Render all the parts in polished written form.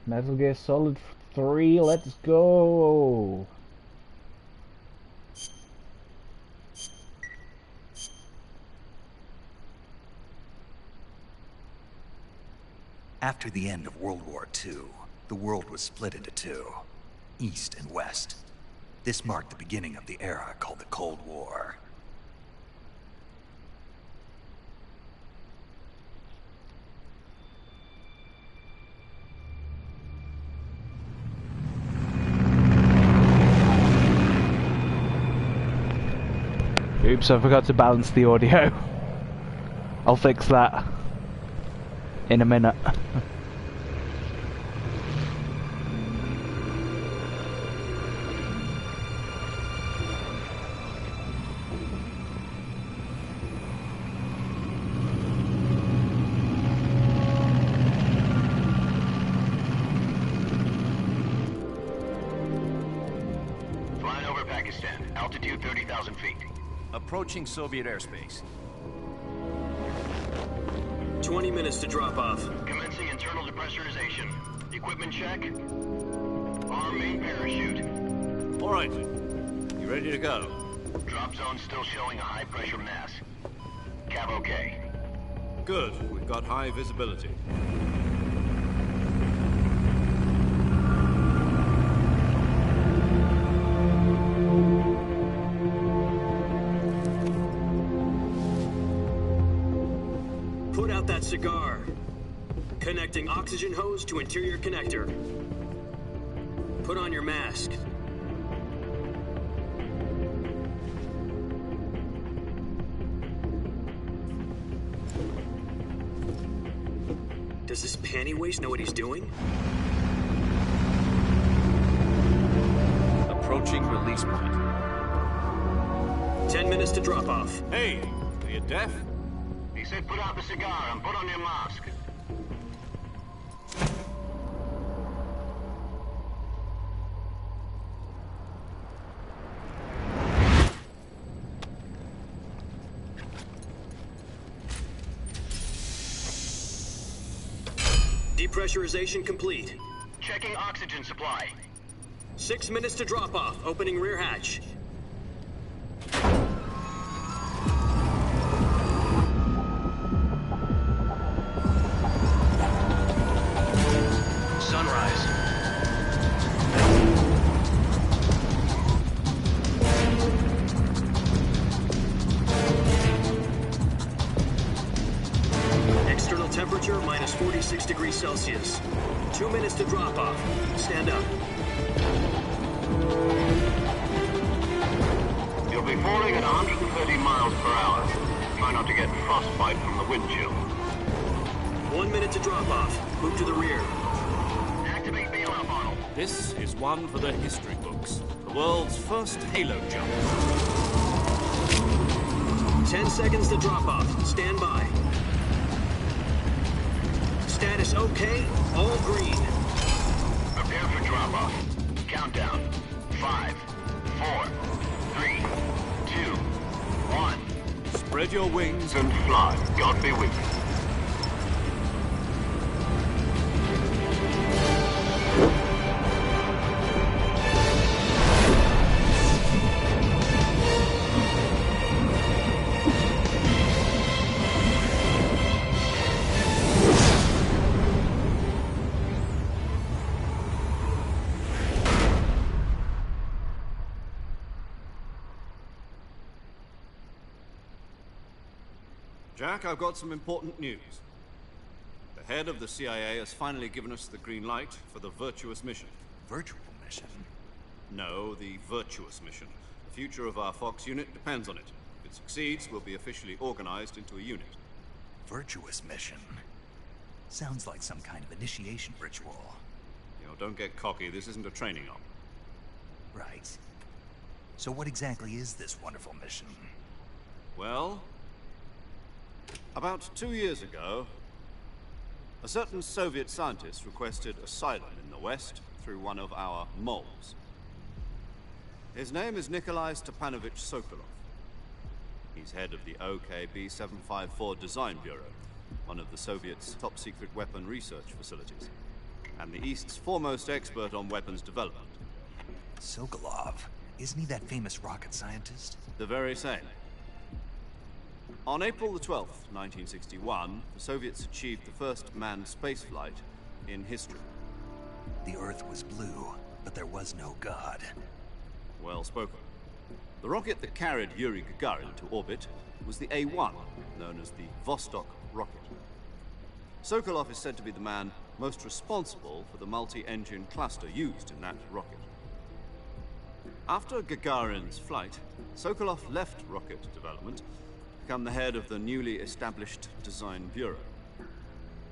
Metal Gear Solid 3, let's go! After the end of World War II, the world was split into two, East and West. This marked the beginning of the era called the Cold War. Oops, I forgot to balance the audio. I'll fix that in a minute. Flying over Pakistan, altitude 30,000 feet. Approaching Soviet airspace. 20 minutes to drop off. Commencing internal depressurization. Equipment check. Arm main parachute. All right. You ready to go? Drop zone still showing a high pressure mass. Cav okay. Good. We've got high visibility. Put out that cigar. Connecting oxygen hose to interior connector. Put on your mask. Does this panty waste know what he's doing? Approaching release point. 10 minutes to drop off. Hey, are you deaf? He said put out the cigar and put on your mask. Depressurization complete. Checking oxygen supply. 6 minutes to drop off. Opening rear hatch. Sunrise. External temperature minus 46 degrees Celsius. 2 minutes to drop off. Stand up. You'll be falling at 130 miles per hour. Try not to get frostbite from the wind chill. 1 minute to drop off. Move to the rear. Activate bailout model. This is one for the history books. The world's first halo jump. 10 seconds to drop off. Stand by. Status okay. All green. Prepare for drop off. Countdown. 5, 4, 3, 2, 1. Spread your wings And fly. God be with you. Jack, I've got some important news. The head of the CIA has finally given us the green light for the Virtuous mission. Virtual mission? No, the Virtuous mission. The future of our Fox unit depends on it. If it succeeds, we'll be officially organized into a unit. Virtuous mission? Sounds like some kind of initiation ritual. You know, don't get cocky. This isn't a training op. Right. So what exactly is this wonderful mission? Well, about 2 years ago, a certain Soviet scientist requested asylum in the West through one of our moles. His name is Nikolai Stepanovich Sokolov. He's head of the OKB-754 Design Bureau, one of the Soviets' top-secret weapon research facilities. and the East's foremost expert on weapons development. Sokolov. Isn't he that famous rocket scientist? The very same. On April the 12th, 1961, the Soviets achieved the first manned spaceflight in history. The Earth was blue, but there was no God. Well spoken. The rocket that carried Yuri Gagarin to orbit was the A-1, known as the Vostok rocket. Sokolov is said to be the man most responsible for the multi-engine cluster used in that rocket. After Gagarin's flight, Sokolov left rocket development to become the head of the newly established Design Bureau.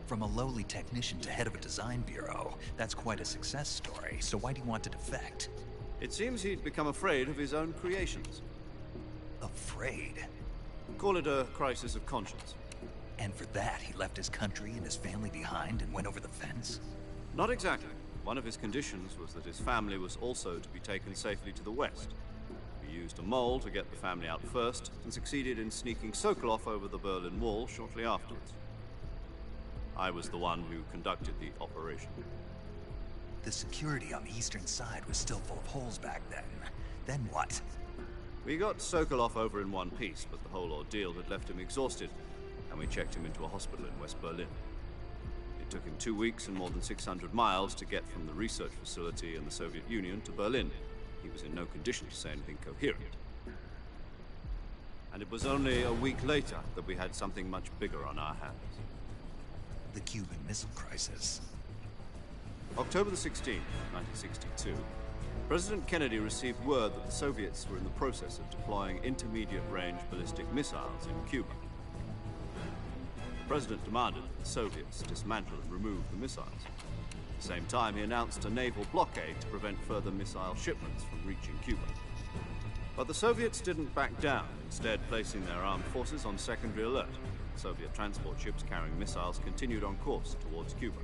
From a lowly technician to head of a design bureau, that's quite a success story. So why do you want to defect? It seems he'd become afraid of his own creations. Afraid? Call it a crisis of conscience. And for that, he left his country and his family behind and went over the fence? Not exactly. One of his conditions was that his family was also to be taken safely to the west. He used a mole to get the family out first, and succeeded in sneaking Sokolov over the Berlin Wall shortly afterwards. I was the one who conducted the operation. The security on the eastern side was still full of holes back then. Then what? We got Sokolov over in one piece, but the whole ordeal had left him exhausted, and we checked him into a hospital in West Berlin. It took him 2 weeks and more than 600 miles to get from the research facility in the Soviet Union to Berlin. He was in no condition to say anything coherent. And it was only a week later that we had something much bigger on our hands. The Cuban Missile Crisis. October the 16th, 1962, President Kennedy received word that the Soviets were in the process of deploying intermediate-range ballistic missiles in Cuba. The President demanded that the Soviets dismantle and remove the missiles. At the same time, he announced a naval blockade to prevent further missile shipments from reaching Cuba. But the Soviets didn't back down, instead placing their armed forces on secondary alert. Soviet transport ships carrying missiles continued on course towards Cuba.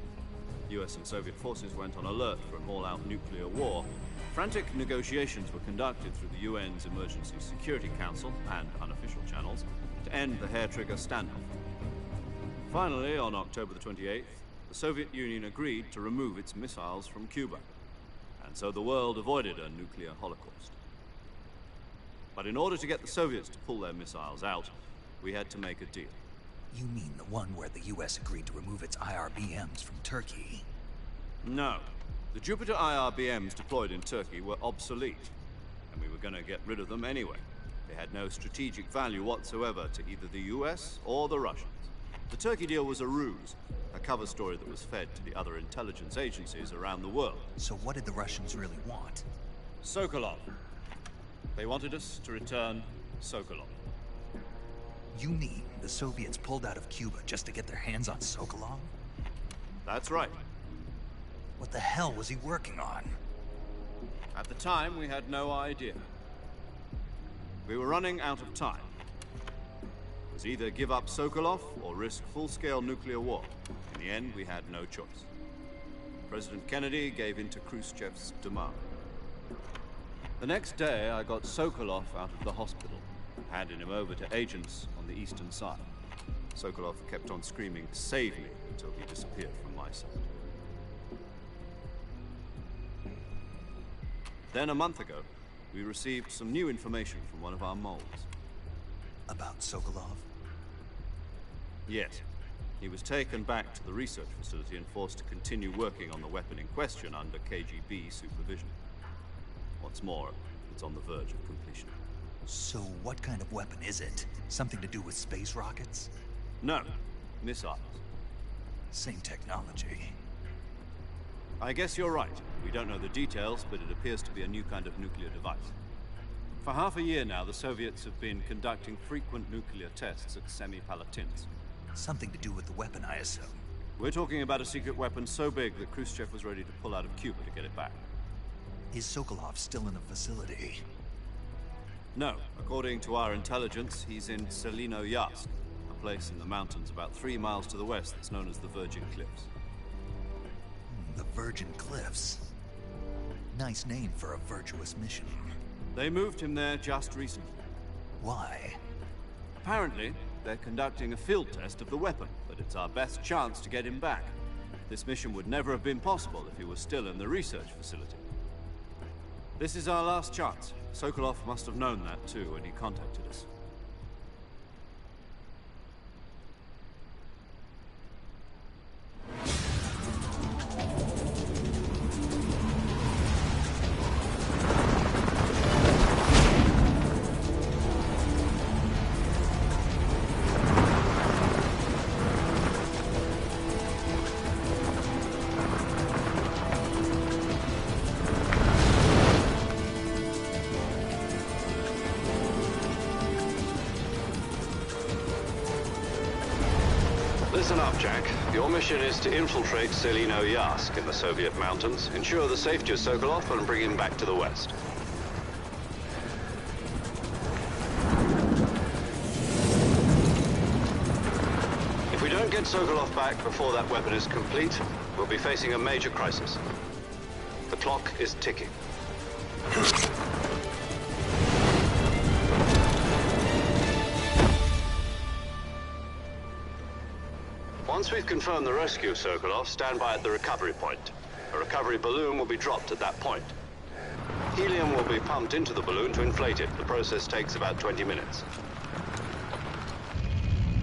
US and Soviet forces went on alert for an all-out nuclear war. Frantic negotiations were conducted through the UN's Emergency Security Council and unofficial channels to end the hair-trigger standoff. Finally, on October the 28th, the Soviet Union agreed to remove its missiles from Cuba, and so the world avoided a nuclear holocaust. But in order to get the Soviets to pull their missiles out, we had to make a deal. You mean the one where the US agreed to remove its IRBMs from Turkey? No. The Jupiter IRBMs deployed in Turkey were obsolete, and we were going to get rid of them anyway. They had no strategic value whatsoever to either the US or the Russians. The Turkey deal was a ruse, a cover story that was fed to the other intelligence agencies around the world. So what did the Russians really want? Sokolov. They wanted us to return Sokolov. You mean the Soviets pulled out of Cuba just to get their hands on Sokolov? That's right. What the hell was he working on? At the time, we had no idea. We were running out of time. It was either give up Sokolov or risk full-scale nuclear war. In the end, we had no choice. President Kennedy gave in to Khrushchev's demand. The next day, I got Sokolov out of the hospital, handed him over to agents on the eastern side. Sokolov kept on screaming, "Save me," until he disappeared from my sight. Then, a month ago, we received some new information from one of our moles. About Sokolov? Yes. He was taken back to the research facility and forced to continue working on the weapon in question under KGB supervision. What's more, it's on the verge of completion. So what kind of weapon is it? Something to do with space rockets? No, missiles. Same technology. I guess you're right. We don't know the details, but it appears to be a new kind of nuclear device. For half a year now, the Soviets have been conducting frequent nuclear tests at Semipalatinsk. Something to do with the weapon, I assume. We're talking about a secret weapon so big that Khrushchev was ready to pull out of Cuba to get it back. Is Sokolov still in the facility? No. According to our intelligence, he's in Selino-Yarsk, a place in the mountains about 3 miles to the west that's known as the Virgin Cliffs. The Virgin Cliffs. Nice name for a virtuous mission. They moved him there just recently. Why? Apparently, they're conducting a field test of the weapon, but it's our best chance to get him back. this mission would never have been possible if he was still in the research facility. This is our last chance. Sokolov must have known that too when he contacted us. Listen up, Jack. Your mission is to infiltrate Selino Yask in the Soviet mountains, ensure the safety of Sokolov, and bring him back to the West. If we don't get Sokolov back before that weapon is complete, we'll be facing a major crisis. The clock is ticking. Once we've confirmed the rescue of Sokolov, stand by at the recovery point. A recovery balloon will be dropped at that point. Helium will be pumped into the balloon to inflate it. The process takes about 20 minutes.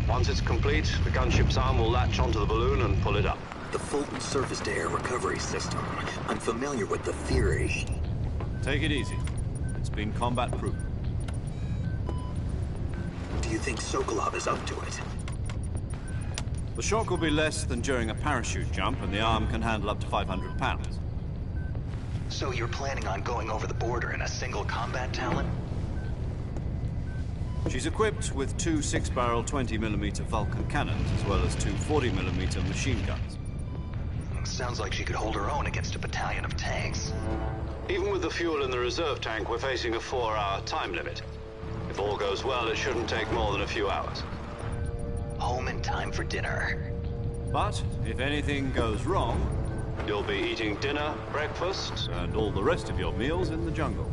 Once it's complete, the gunship's arm will latch onto the balloon and pull it up. The Fulton surface-to-air recovery system. I'm familiar with the theory. Take it easy. It's been combat-proven. Do you think Sokolov is up to it? The shock will be less than during a parachute jump, and the arm can handle up to 500 pounds. So you're planning on going over the border in a single combat talon? She's equipped with two 6-barrel 20mm Vulcan cannons, as well as two 40mm machine guns. Sounds like she could hold her own against a battalion of tanks. Even with the fuel in the reserve tank, we're facing a 4-hour time limit. If all goes well, it shouldn't take more than a few hours. Home in time for dinner. But if anything goes wrong, You'll be eating dinner, breakfast, and all the rest of your meals in the jungle.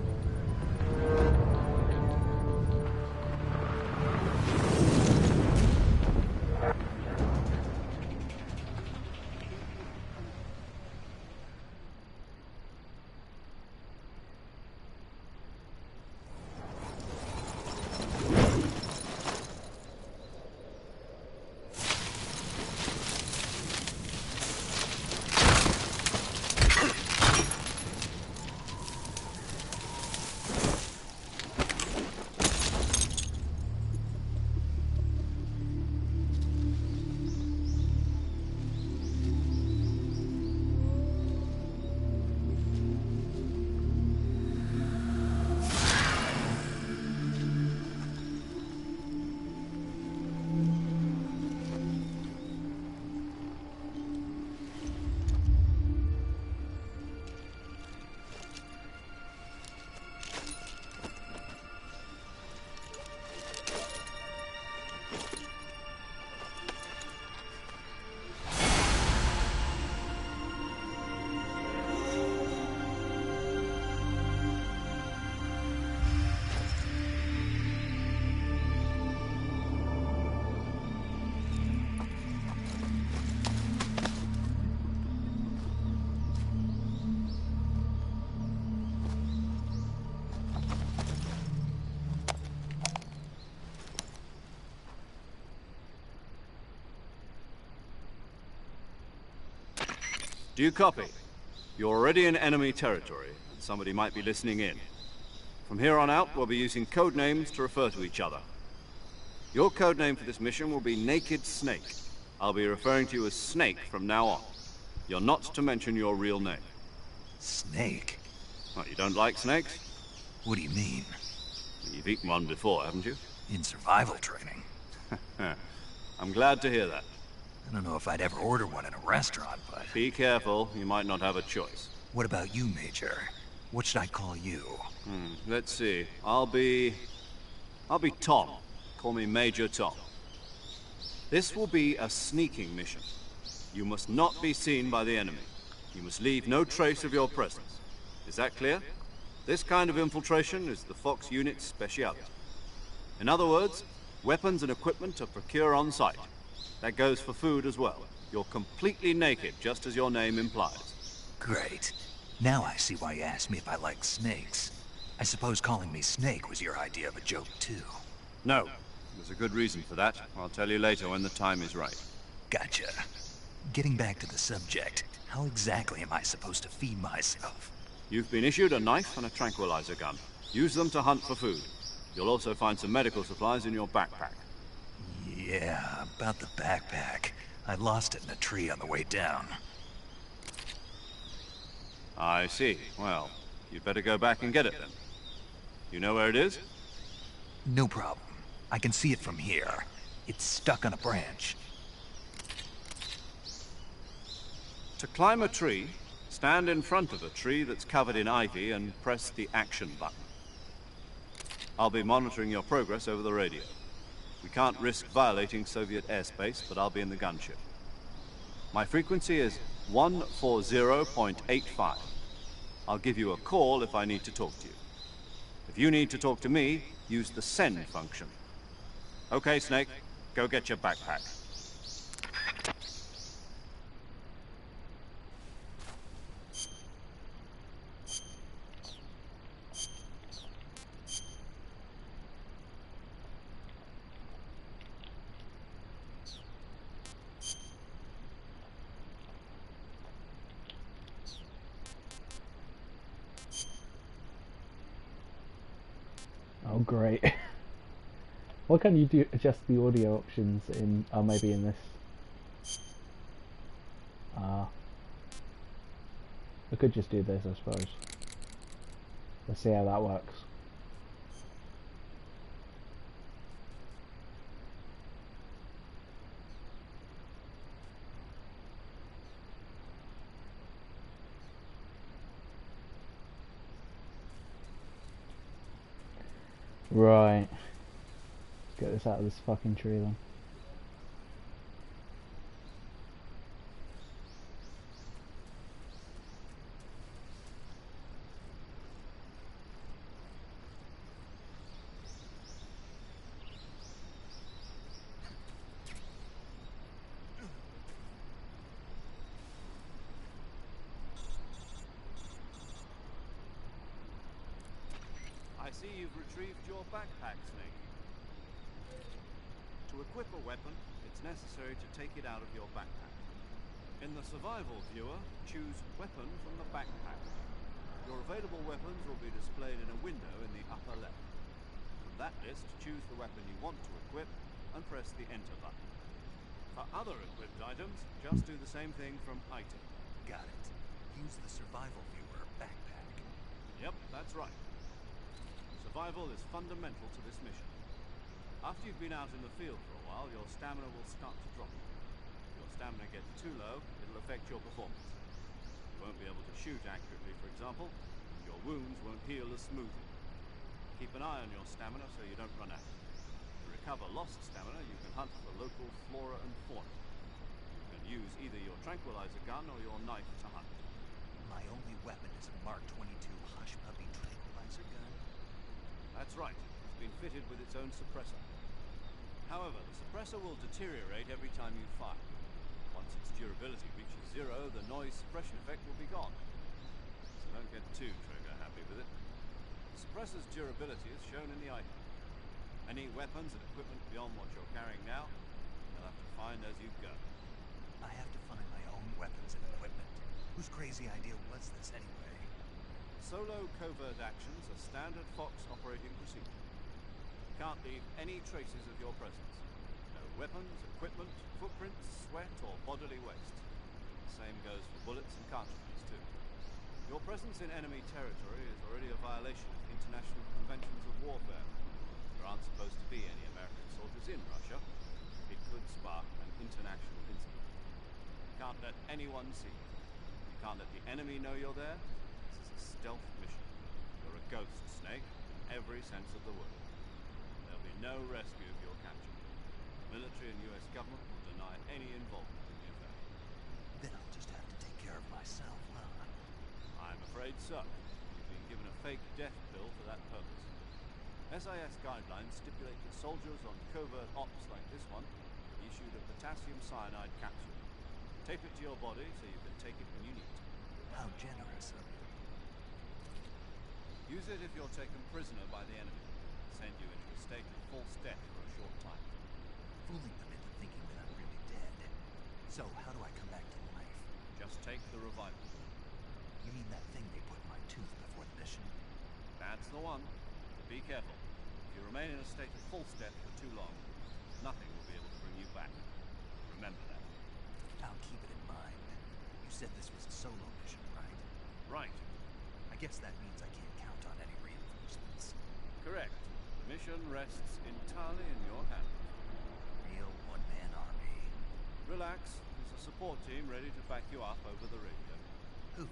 Do you copy? You're already in enemy territory, and somebody might be listening in. From here on out, we'll be using code names to refer to each other. Your code name for this mission will be Naked Snake. I'll be referring to you as Snake from now on. You're not to mention your real name. Snake? What, you don't like snakes? What do you mean? You've eaten one before, haven't you? In survival training. I'm glad to hear that. I don't know if I'd ever order one in a restaurant, but... Be careful, you might not have a choice. What about you, Major? What should I call you? Let's see. I'll be Tom. Call me Major Tom. This will be a sneaking mission. You must not be seen by the enemy. You must leave no trace of your presence. Is that clear? This kind of infiltration is the Fox unit's specialty. In other words, weapons and equipment are procured on site. That goes for food as well. You're completely naked, just as your name implies. Great. Now I see why you asked me if I like snakes. I suppose calling me Snake was your idea of a joke, too. No. There's a good reason for that. I'll tell you later when the time is right. Gotcha. Getting back to the subject, how exactly am I supposed to feed myself? You've been issued a knife and a tranquilizer gun. Use them to hunt for food. You'll also find some medical supplies in your backpack. Yeah, about the backpack. I lost it in a tree on the way down. I see. Well, you'd better go back and get it then. You know where it is? No problem. I can see it from here. It's stuck on a branch. To climb a tree, stand in front of a tree that's covered in ivy and press the action button. I'll be monitoring your progress over the radio. We can't risk violating Soviet airspace, but I'll be in the gunship. My frequency is 140.85. I'll give you a call if I need to talk to you. If you need to talk to me, use the send function. Okay, Snake, go get your backpack. Oh great. Why can't you adjust the audio options in, oh maybe in this? I could just do this, I suppose. Let's see how that works. Right. Let's get this out of this fucking tree then. I see you've retrieved your backpack, Snake. To equip a weapon, it's necessary to take it out of your backpack. In the survival viewer, choose Weapon from the backpack. Your available weapons will be displayed in a window in the upper left. From that list, choose the weapon you want to equip and press the Enter button. For other equipped items, just do the same thing from Item. Got it. Use the survival viewer backpack. Yep, that's right. Survival is fundamental to this mission. After you've been out in the field for a while, your stamina will start to drop. If your stamina gets too low, it'll affect your performance. You won't be able to shoot accurately, for example, and your wounds won't heal as smoothly. Keep an eye on your stamina so you don't run out. To recover lost stamina, you can hunt for local flora and fauna. You can use either your tranquilizer gun or your knife to hunt. My only weapon is a Mark 22 Hush Puppy tranquilizer gun. That's right. It's been fitted with its own suppressor. However, the suppressor will deteriorate every time you fire. Once its durability reaches 0, the noise suppression effect will be gone. So don't get too trigger happy with it. The suppressor's durability is shown in the item. Any weapons and equipment beyond what you're carrying now, you'll have to find as you go. I have to find my own weapons and equipment. Whose crazy idea was this anyway? Solo covert actions are standard Fox operating procedure. You can't leave any traces of your presence. No weapons, equipment, footprints, sweat, or bodily waste. The same goes for bullets and cartridges, too. Your presence in enemy territory is already a violation of international conventions of warfare. There aren't supposed to be any American soldiers in Russia. It could spark an international incident. You can't let anyone see you. You can't let the enemy know you're there. Stealth mission. You're a ghost, Snake, in every sense of the word. There'll be no rescue if you're captured. The military and US government will deny any involvement in the affair. Then I'll just have to take care of myself, huh? I'm afraid so. You've been given a fake death pill for that purpose. SIS guidelines stipulate that soldiers on covert ops like this one be issued a potassium cyanide capsule. Tape it to your body so you can take it when you need to. How generous of you. Use it if you're taken prisoner by the enemy. Send you into a state of false death for a short time. Fooling them into thinking that I'm really dead. So, how do I come back to life? Just take the revival. You mean that thing they put in my tooth before the mission? That's the one. Be careful. If you remain in a state of false death for too long, nothing will be able to bring you back. Remember that. I'll keep it in mind. You said this was a solo mission, right? Right. I guess that means I can't count on any reinforcements. Correct. The mission rests entirely in your hands. Real one-man army. Relax. There's a support team ready to back you up over the radio. Who?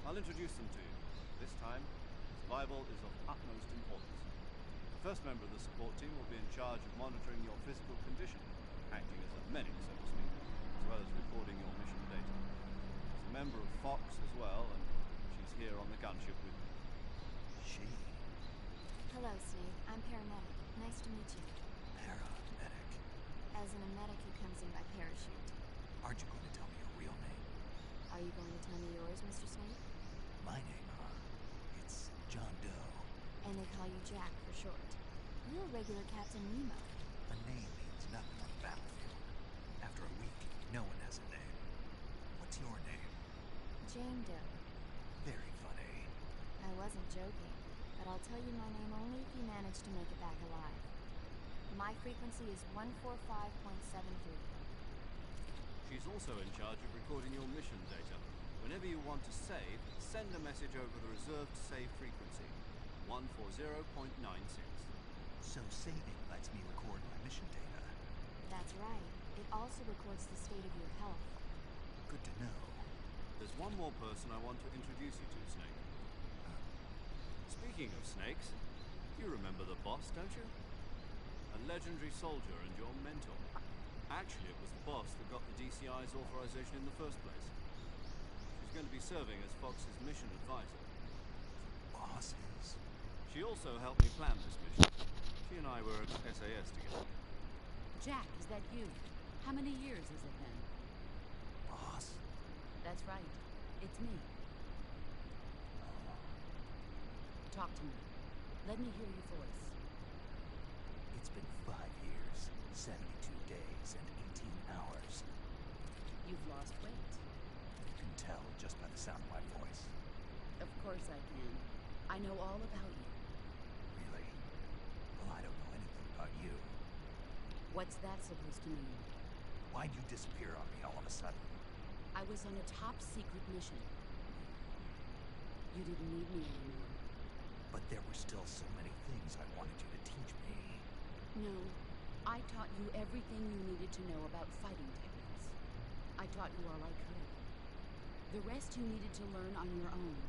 I'll introduce them to you. This time, survival is of utmost importance. The first member of the support team will be in charge of monitoring your physical condition, acting as a medic, so to speak, as well as recording your mission data. She's a member of Fox as well, and she's here on the gunship with me. She? Hello, Snake. I'm paramedic. Nice to meet you. Paramedic. As in a medic who comes in by parachute. Aren't you going to tell me your real name? Are you going to tell me yours, Mr. Snake? My name, huh? It's John Doe. And they call you Jack for short. You're a regular Captain Nemo. A name means nothing on the battlefield. After a week, no one has a name. What's your name? Jane Doe. Very funny. I wasn't joking, but I'll tell you my name only if you manage to make it back alive. My frequency is 145.73. She's also in charge of recording your mission data. Whenever you want to save, send a message over the reserved save frequency, 140.96. So saving lets me record my mission data. That's right. It also records the state of your health. Good to know. There's one more person I want to introduce you to, Snake. Speaking of snakes, you remember the boss, don't you? A legendary soldier and your mentor. Actually, it was the boss that got the DCI's authorization in the first place. She's going to be serving as Fox's mission advisor. Boss is? She also helped me plan this mission. She and I were at SAS together. Jack, is that you? How many years has it been? Boss? That's right. It's me. Talk to me. Let me hear your voice. It's been 5 years, 72 days, and 18 hours. You've lost weight. You can tell just by the sound of my voice. Of course I can. I know all about you. Really? Well, I don't know anything about you. What's that supposed to mean? Why'd you disappear on me all of a sudden? I was on a top secret mission. You didn't need me anymore. But there were still so many things I wanted you to teach me. No. I taught you everything you needed to know about fighting techniques. I taught you all I could. The rest you needed to learn on your own.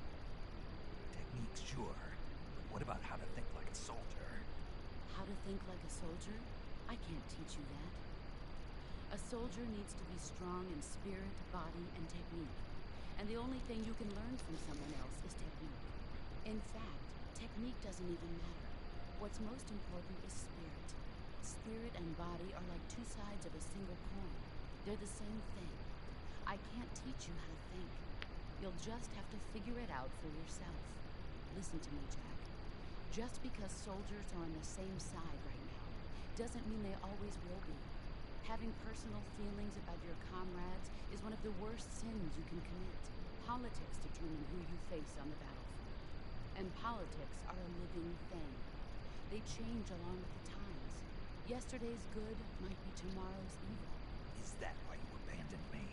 Techniques, sure. But what about how to think like a soldier? How to think like a soldier? I can't teach you that. A soldier needs to be strong in spirit, body, and technique. And the only thing you can learn from someone else is technique. In fact, technique doesn't even matter. What's most important is spirit. Spirit and body are like two sides of a single coin. They're the same thing. I can't teach you how to think. You'll just have to figure it out for yourself. Listen to me, Jack. Just because soldiers are on the same side right now doesn't mean they always will be. Having personal feelings about your comrades is one of the worst sins you can commit. Politics determine who you face on the battlefield. And politics are a living thing. They change along with the times. Yesterday's good might be tomorrow's evil. Is that why you abandoned me?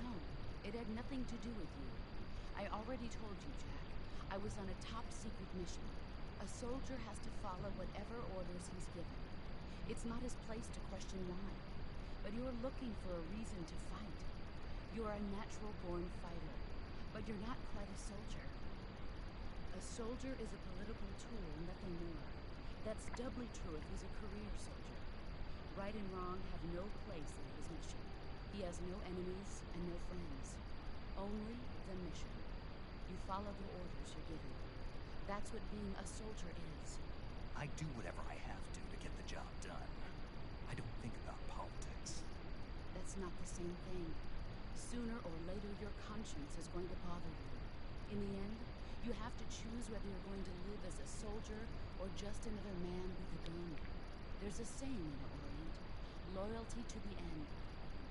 No, it had nothing to do with you. I already told you, Jack. I was on a top secret mission. A soldier has to follow whatever orders he's given. It's not his place to question why. But you're looking for a reason to fight. You're a natural-born fighter, but you're not quite a soldier. A soldier is a political tool, nothing more. That's doubly true if he's a career soldier. Right and wrong have no place in his mission. He has no enemies and no friends. Only the mission. You follow the orders you're given. That's what being a soldier is. I do whatever I have to get the job done. I don't think about politics. That's not the same thing. Sooner or later, your conscience is going to bother you. In the end, you have to choose whether you're going to live as a soldier or just another man with a gun. There's a saying in the Orient, loyalty to the end.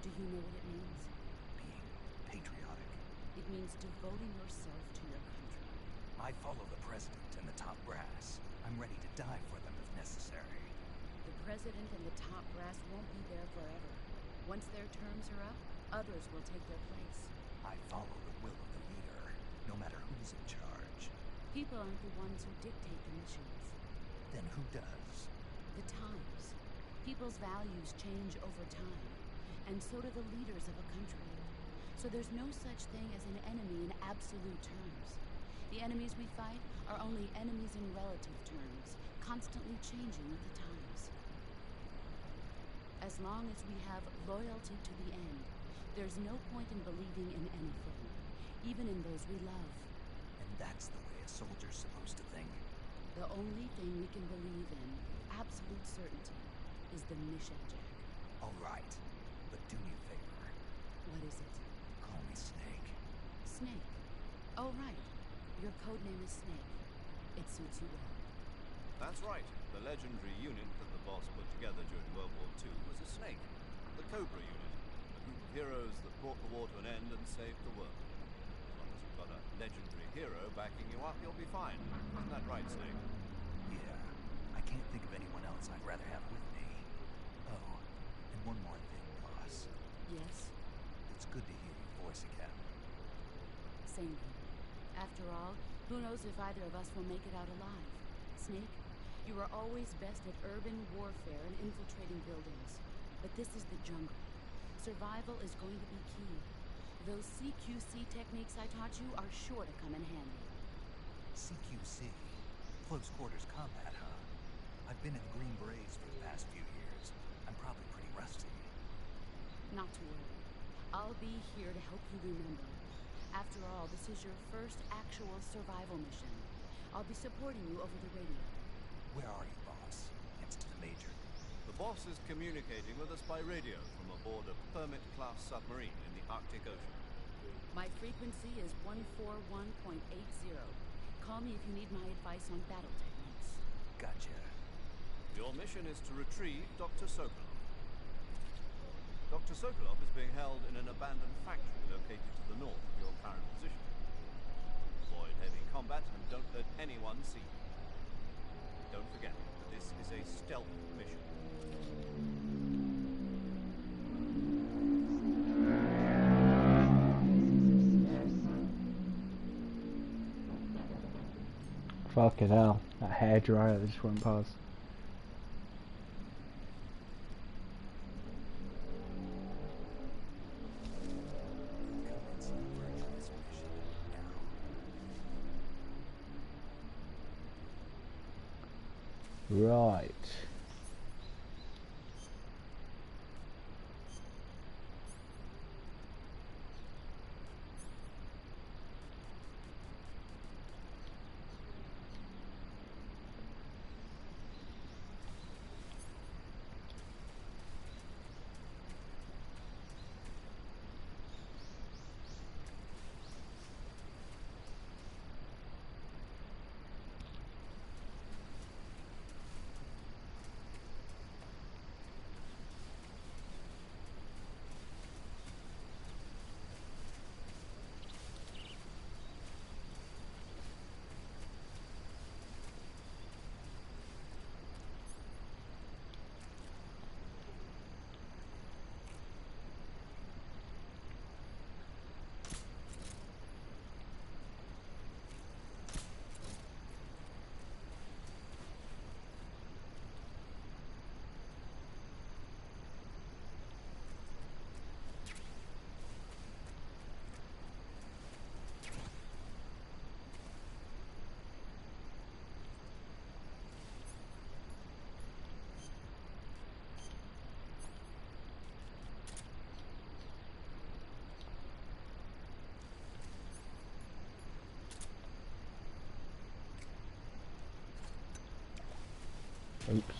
Do you know what it means? Being patriotic. It means devoting yourself to your country. I follow the president and the top brass. I'm ready to die for them if necessary. The president and the top brass won't be there forever. Once their terms are up, others will take their place. I follow the will of the leader, no matter who's in charge. People aren't the ones who dictate the missions. Then who does? The times. People's values change over time, and so do the leaders of a country. So there's no such thing as an enemy in absolute terms. The enemies we fight are only enemies in relative terms, constantly changing with the times. As long as we have loyalty to the end, there's no point in believing in anything, even in those we love. And that's the way a soldier's supposed to think. The only thing we can believe in, absolute certainty, is the mission, Jack. All right, but do me a favor. What is it? Call me Snake. Snake. Oh, right. Your code name is Snake. It suits you well. That's right. The legendary unit that the boss put together during World War II was a snake. The Cobra unit. A group of heroes that brought the war to an end and saved the world. As long as you've got a legendary hero backing you up, you'll be fine. Isn't that right, Snake? Yeah, I can't think of anyone else I'd rather have with me. Oh, and one more thing, boss. Yes? It's good to hear your voice again. Same here. After all, who knows if either of us will make it out alive? Snake, you are always best at urban warfare and infiltrating buildings. But this is the jungle. Survival is going to be key. Those CQC techniques I taught you are sure to come in handy. CQC? Close quarters combat, huh? I've been in Green Berets for the past few years. I'm probably pretty rusty. Not to worry. I'll be here to help you remember. After all, this is your first actual survival mission. I'll be supporting you over the radio. Where are you, boss? It's to the Major. The boss is communicating with us by radio from aboard a Permit-class submarine in the Arctic Ocean. My frequency is 141.80. Call me if you need my advice on battle techniques. Gotcha. Your mission is to retrieve Dr. Sokolov. Dr. Sokolov is being held in an abandoned factory located to the north of your current position. Avoid heavy combat and don't let anyone see you. Don't forget, this is a stealth mission. Fucking hell, that hairdryer just went past. Right. Oops.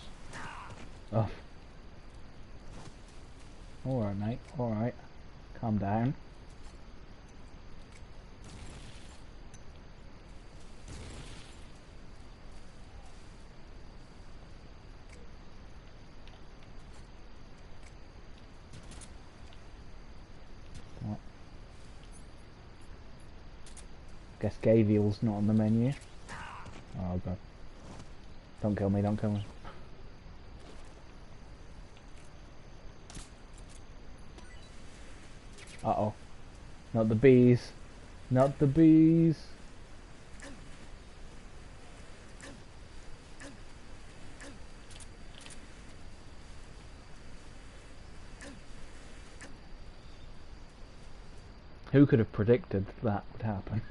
Oh. Alright, mate. Alright. Calm down. Guess Gavial's not on the menu. Oh god. Don't kill me, don't kill me. Uh-oh. Not the bees. Not the bees. Who could have predicted that would happen?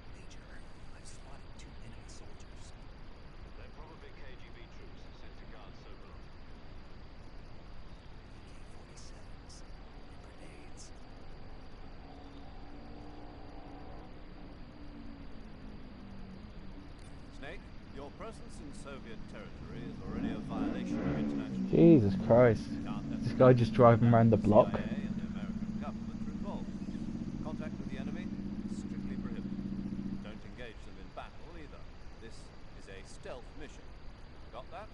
Major, I've spotted 2 enemy soldiers. They're probably KGB troops sent to guard Sokolov. AK-47s and grenades. Snake, your presence in Soviet territory is already a violation of international law. Jesus Christ. This guy just driving around the block. CIA and the American government are involved. Contact with the enemy is strictly prohibited. Don't engage them in battle either. This is a stealth mission. Got that?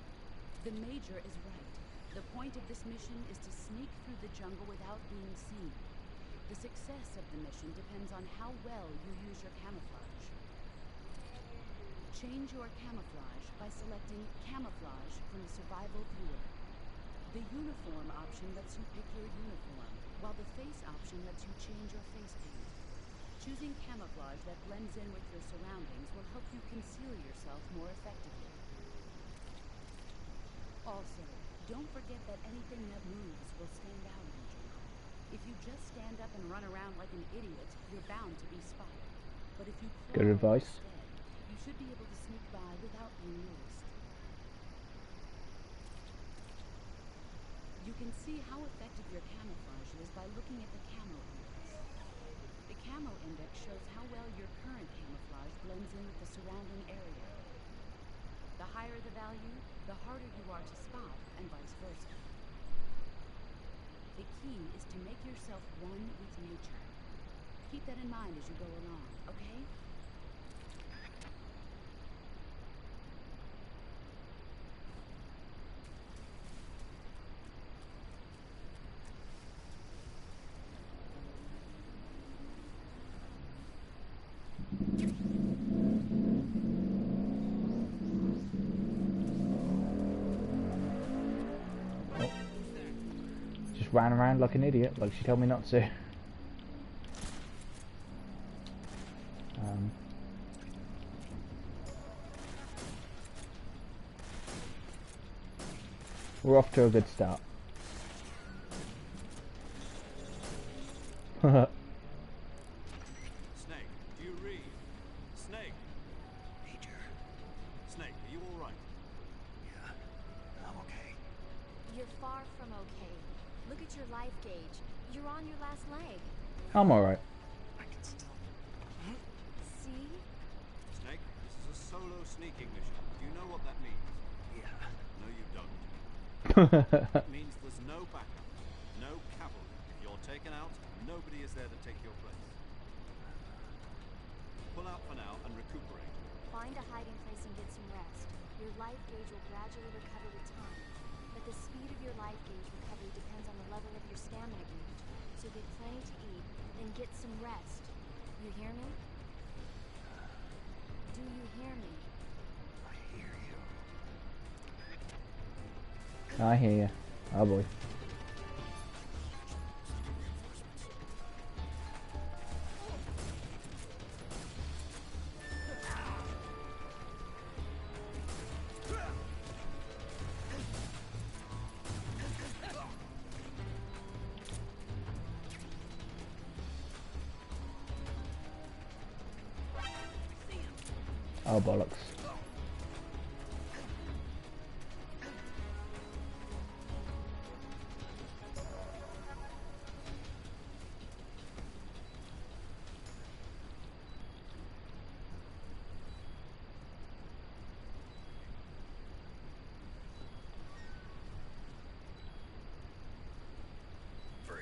The Major is right. The point of this mission is to sneak through the jungle without being seen. The success of the mission depends on how well you use your camouflage. Change your camouflage by selecting Camouflage from the Survival Viewer. The Uniform option lets you pick your uniform, while the Face option lets you change your face paint. Choosing camouflage that blends in with your surroundings will help you conceal yourself more effectively. Also, don't forget that anything that moves will stand out in the jungle. If you just stand up and run around like an idiot, you're bound to be spotted. But if you Good crawl advice. instead, you should be able to sneak by without being noticed. You can see how effective your camouflage is by looking at the camo index. The camo index shows how well your current camouflage blends in with the surrounding area. The higher the value, the harder you are to spot, and vice versa. The key is to make yourself one with nature. Keep that in mind as you go along, okay? Just ran around like an idiot, like she told me not to. We're off to a good start. Snake, do you read? Snake! Major. Snake, are you alright? Yeah, I'm okay. You're far from okay. Look at your life gauge. You're on your last leg. I'm alright. I can still... See? Snake, this is a solo sneaking mission. Do you know what that means? Yeah. No, you don't. It means there's no backup, no cavalry. If you're taken out, nobody is there to take your place. Pull out for now and recuperate. Find a hiding place and get some rest. Your life gauge will gradually recover with time. But the speed of your life gauge recovery depends on the level of your stamina gauge. So get plenty to eat, then get some rest. You hear me? Do you hear me? I hear you. I hear you. Oh boy. Oh bollocks. For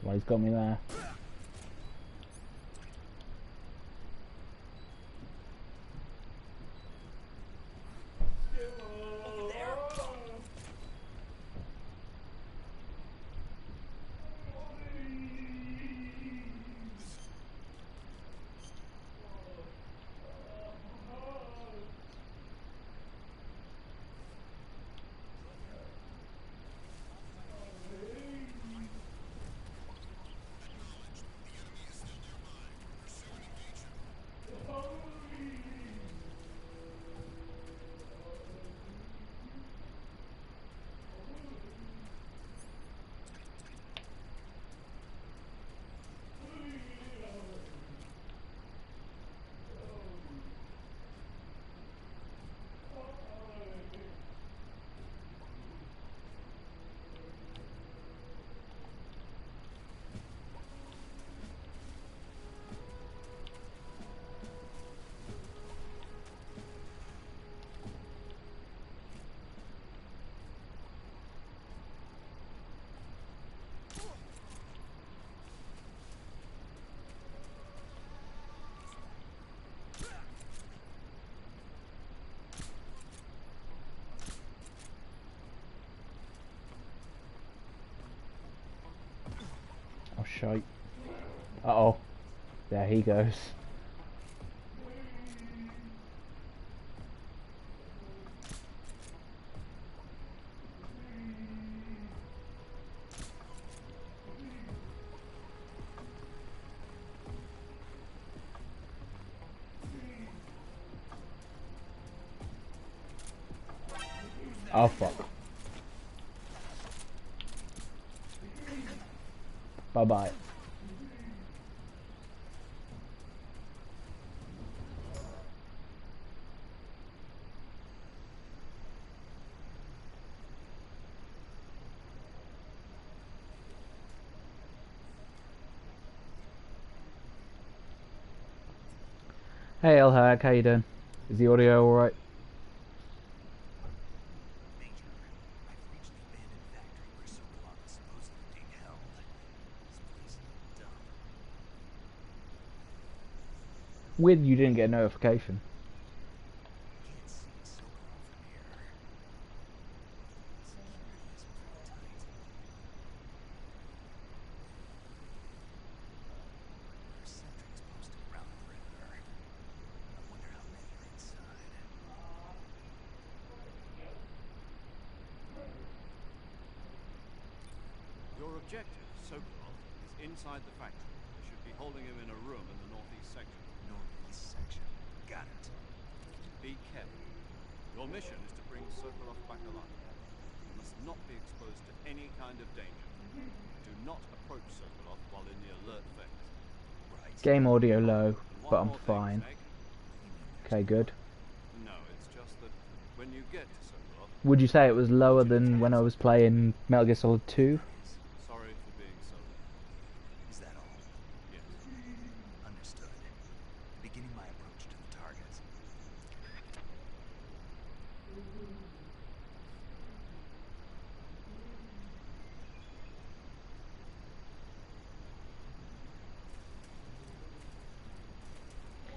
Well, he's got me there. Oh shite. Uh-oh. There he goes. Oh fuck. Bye bye. Hey Elhag, how you doing? Is the audio alright? Major, I've reached the abandoned factory where Sokolov is supposedly being held. This place is dumb. Weird you didn't get a notification. Can't see Sokolov from here. Security is pretty tight. There's sentries posted around the perimeter. I wonder how many are inside. Your objective, Sokolov, is inside the factory. You should be holding him in a room in the northeast section. Northeast section. Got it. Be careful. Your mission is to bring Sokolov back alive. You must not be exposed to any kind of danger. Do not approach Sokolov while in the alert phase. Right. Game audio low, And but one I'm more thing, fine. Snake. Okay, good. No, it's just that when you get to Sokolov, Would you say it was lower than when I was playing Metal Gear Solid 2? sorry for being so late. Is that all? Yes. Understood. Beginning my approach to the target.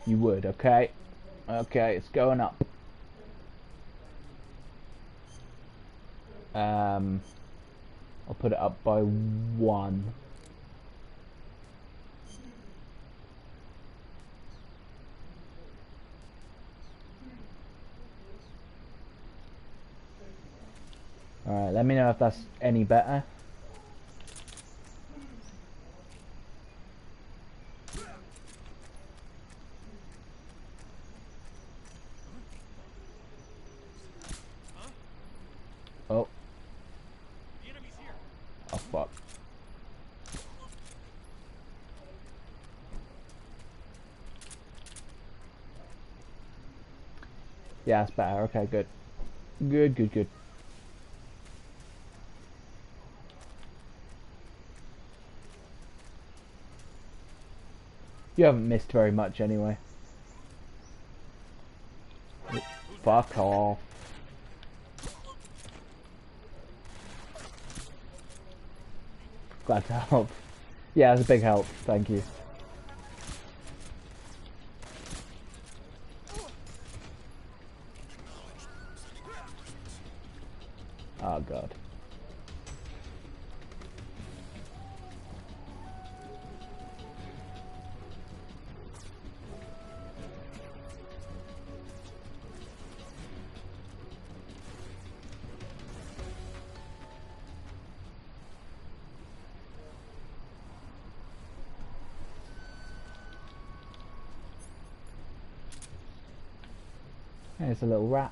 You would, okay. Okay, it's going up. I'll put it up by 1. Alright, let me know if that's any better. Oh. Oh fuck. Yeah, it's better. Okay, good. Good, good, good. You haven't missed very much anyway. Fuck off. Glad to help. Yeah, it's a big help. Thank you. Oh god. There's a little rat.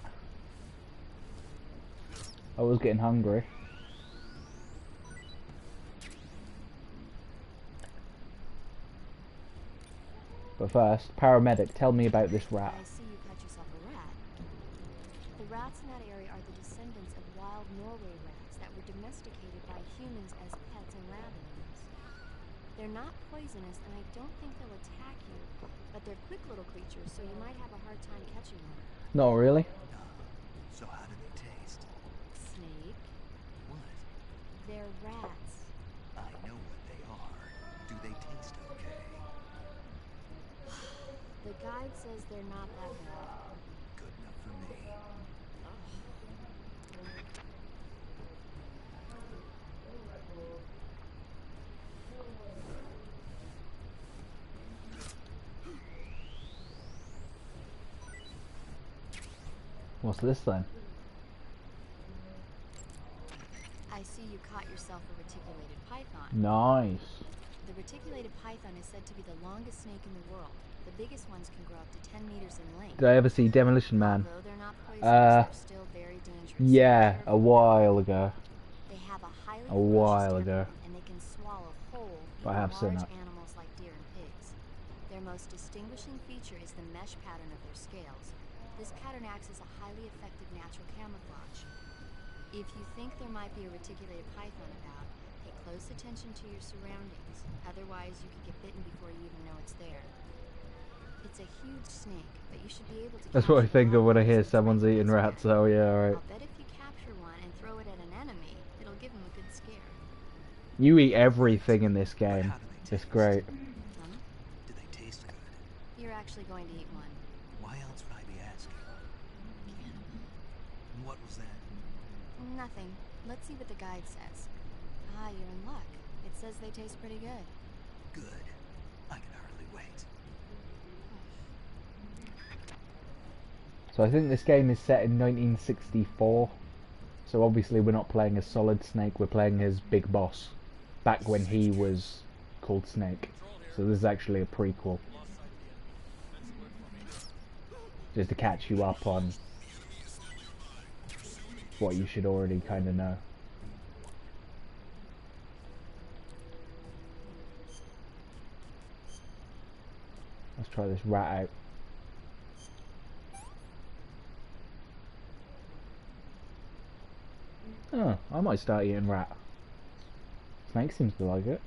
I was getting hungry. But first, paramedic, tell me about this rat. I see you cut yourself a rat. The rats in that area are the descendants of wild Norway rats that were domesticated by humans as pets and rabbits. They're not poisonous, and I don't think they'll attack you, but they're quick little creatures, so you might have a hard time catching them. Not really. So how do they taste? Snake, What? they're rats. I know what they are. Do they taste okay? The guide says they're not that bad. Good enough for me. What's this then? I see you caught yourself a reticulated python. Nice. The reticulated python is said to be the longest snake in the world. The biggest ones can grow up to 10 meters in length. Did I ever see Demolition Man? Although they're not poisonous, they're still very dangerous. Yeah, a while ago. They have a highly A while ago. and they can swallow whole, I have seen large that. animals like deer and pigs. Their most distinguishing feature is the mesh pattern of their scales. This pattern acts as a highly effective natural camouflage. If you think there might be a reticulated python about, pay close attention to your surroundings. Otherwise, you could get bitten before you even know it's there. It's a huge snake, but you should be able to. That's what I capture think of when I one hear since someone's everything's eating rats. there. Oh yeah, alright. I'll bet if you capture one and throw it at an enemy, it'll give him a good scare. You eat everything in this game. How do they It's taste? great. Huh? Do they taste good? You're actually going to eat one. Why else would I be asking? And what was that? Nothing. Let's see what the guide says. Ah, you're in luck. It says they taste pretty good. Good. I can hardly wait. So I think this game is set in 1964. So obviously we're not playing as Solid Snake, we're playing as Big Boss. Back when he was called Snake. So this is actually a prequel. Just to catch you up on what you should already kind of know. Let's try this rat out. Oh, I might start eating rat. Snake seems to like it.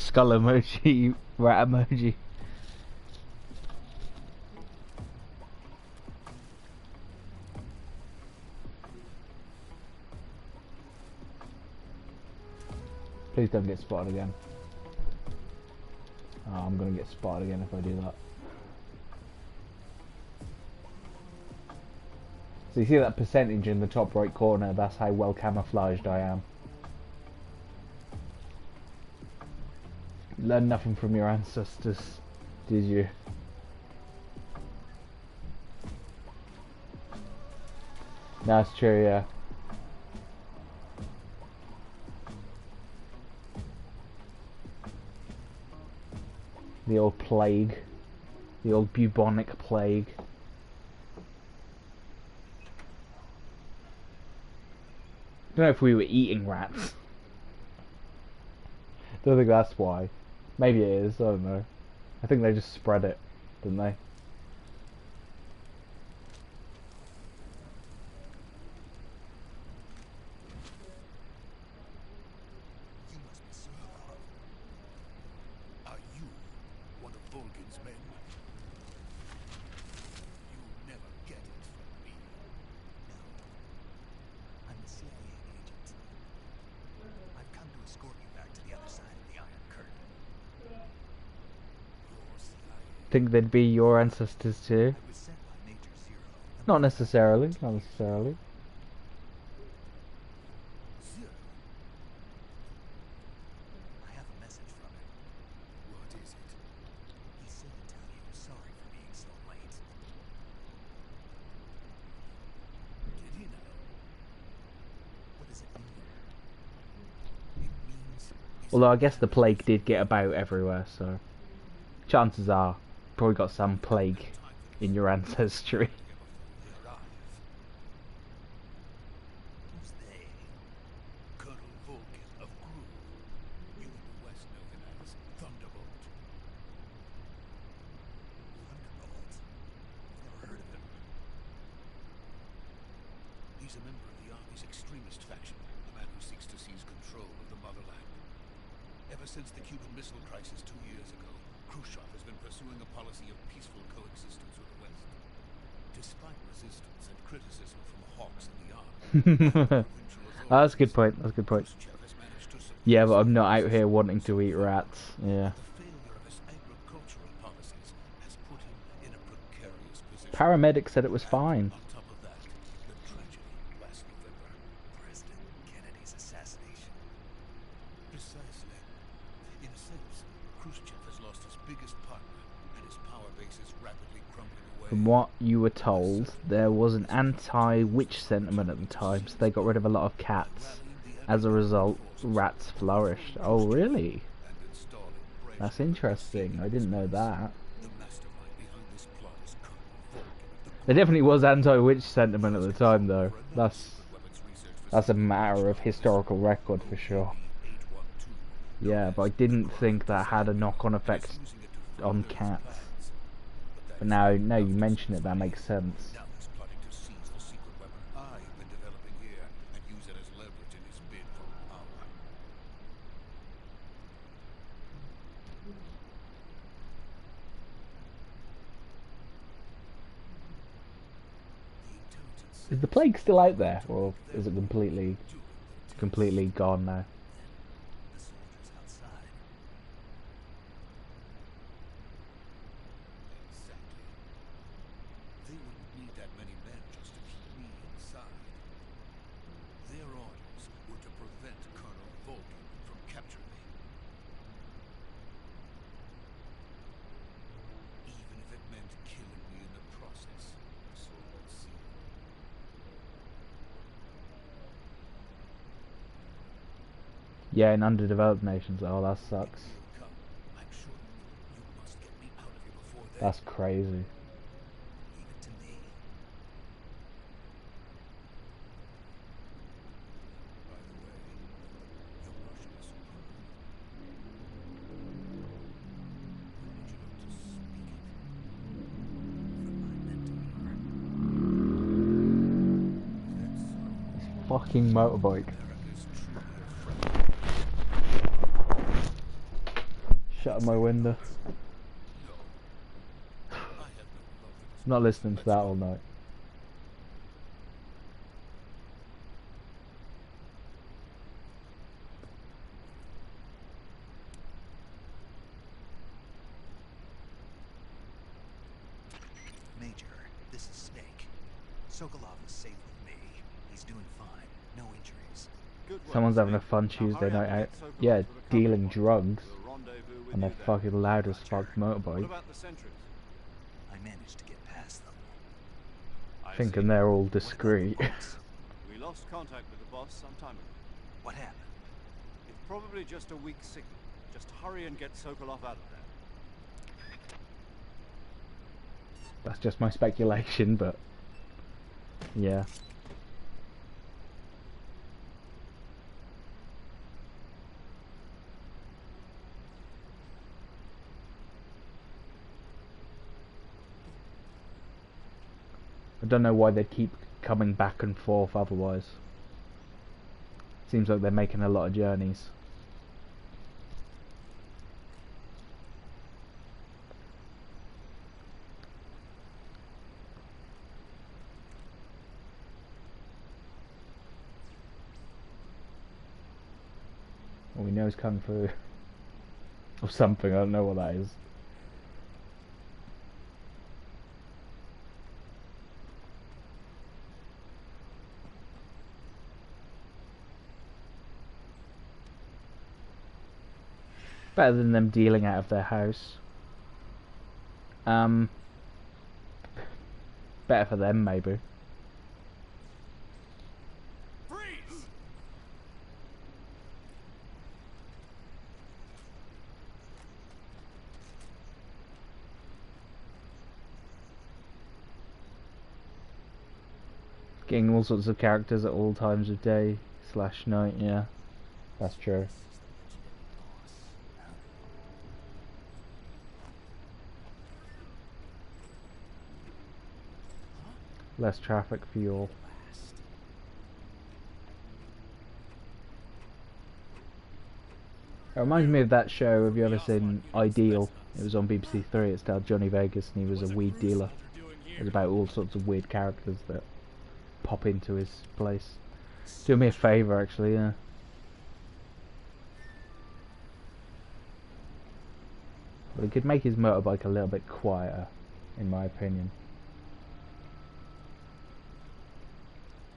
Skull emoji, rat emoji. Please don't get spotted again. Oh, I'm gonna get spotted again if I do that. So you see that percentage in the top right corner? That's how well camouflaged I am. You learned nothing from your ancestors, did you? That's true, yeah. The old plague. The old bubonic plague. I don't know if we were eating rats. Don't think that's why. Maybe it is, I don't know. I think they just spread it, didn't they? You must be Sokolov. Are you one of Volgin's men? You never get it from me. No. I'm the CIA agent. I've come to escort you back to the other side of the Iron Curtain. Your CIA. Think they'd be your ancestors too? I was sent by Major Zero. Not necessarily, not necessarily. Zero. I have a message from him. What is it? He said to tell you sorry for being so late. Did he now? What does it mean? It means he's Although I guess the plague did get about everywhere, so chances are you probably got some plague in your ancestry. they arrive. Who's they? Colonel Volgin of Gru. You in the West know him as Thunderbolt. Thunderbolt? Never heard of him. He's a member of the Army's extremist faction, the man who seeks to seize control of the motherland. Ever since the Cuban Missile Crisis 2 years ago, Khrushchev has been pursuing a policy of peaceful coexistence with the West. Despite resistance and criticism from hawks in the army, That's a good point, that's a good point. Khrushchev has managed to suppress Yeah, but I'm not out here wanting to eat rats. Yeah. the failure of his agricultural policies has put him in a precarious position. Paramedic said it was fine. On top of that, the tragedy last November. President Kennedy's assassination. Precisely. In a sense, Khrushchev has lost his biggest partner, and his power base is rapidly crumbling away. From what you were told, there was an anti-witch sentiment at the time, so they got rid of a lot of cats. As a result, rats flourished. Oh, really? And installing brain. That's interesting. I didn't know that. The mastermind behind this plot is Colonel Volgin. There definitely was anti-witch sentiment at the time, though. That's Weapons research that's a matter of historical record for sure. 812. Yeah, but I didn't think that had a knock-on effect Using it to on further his cats. plans. But But now you mention it, that makes sense. now he's plotting to seize the secret weapon I've been developing here and use it as leverage in his bid for power. The intelligence Is the plague still out there, or is it completely gone now? The soldiers outside. Exactly. They wouldn't need that many men just to keep me inside. Their orders were to prevent Colonel Volgin from capturing me. Even if it meant killing me in the process. So let's see. Yeah, in underdeveloped nations. Oh, that sucks. Come, I'm sure you must get me out of here before they... That's crazy. Leave it to me. By the way, your Russian is superb. How did you learn to speak it? From my mentor. That's so... Fucking motorbike. America's truly a friend. Shut my window. No. I have no love for this. I'm not listening to that all night. Major, this is Snake. Sokolov is safe with me. He's doing fine. No injuries. Good work, Someone's having a Snake. fun Now Tuesday hurry up night and out. get Sokolov Yeah, to the recovery dealing point. drugs We'll rendezvous with and a you there. fucking loud as fuck What motorbike. about the sentries? I managed to get past them. I Thinking see. they're all What about the discreet. boss? We lost contact with the boss some time ago. What happened? It's probably just a weak signal. Just hurry and get Sokolov out of there. That's just my speculation, but yeah. don't know why they keep coming back and forth otherwise. Seems like they're making a lot of journeys. All we know is Kung Fu. Or something, I don't know what that is. Better than them dealing out of their house. Better for them, maybe. Freeze! Getting all sorts of characters at all times of day / night, yeah. That's true. Less traffic fuel. It reminds me of that show, have you ever seen Ideal? It was on BBC Three, it starred Johnny Vegas and he was a weed dealer. It was about all sorts of weird characters that pop into his place. Do me a favour actually, yeah. But he could make his motorbike a little bit quieter, in my opinion.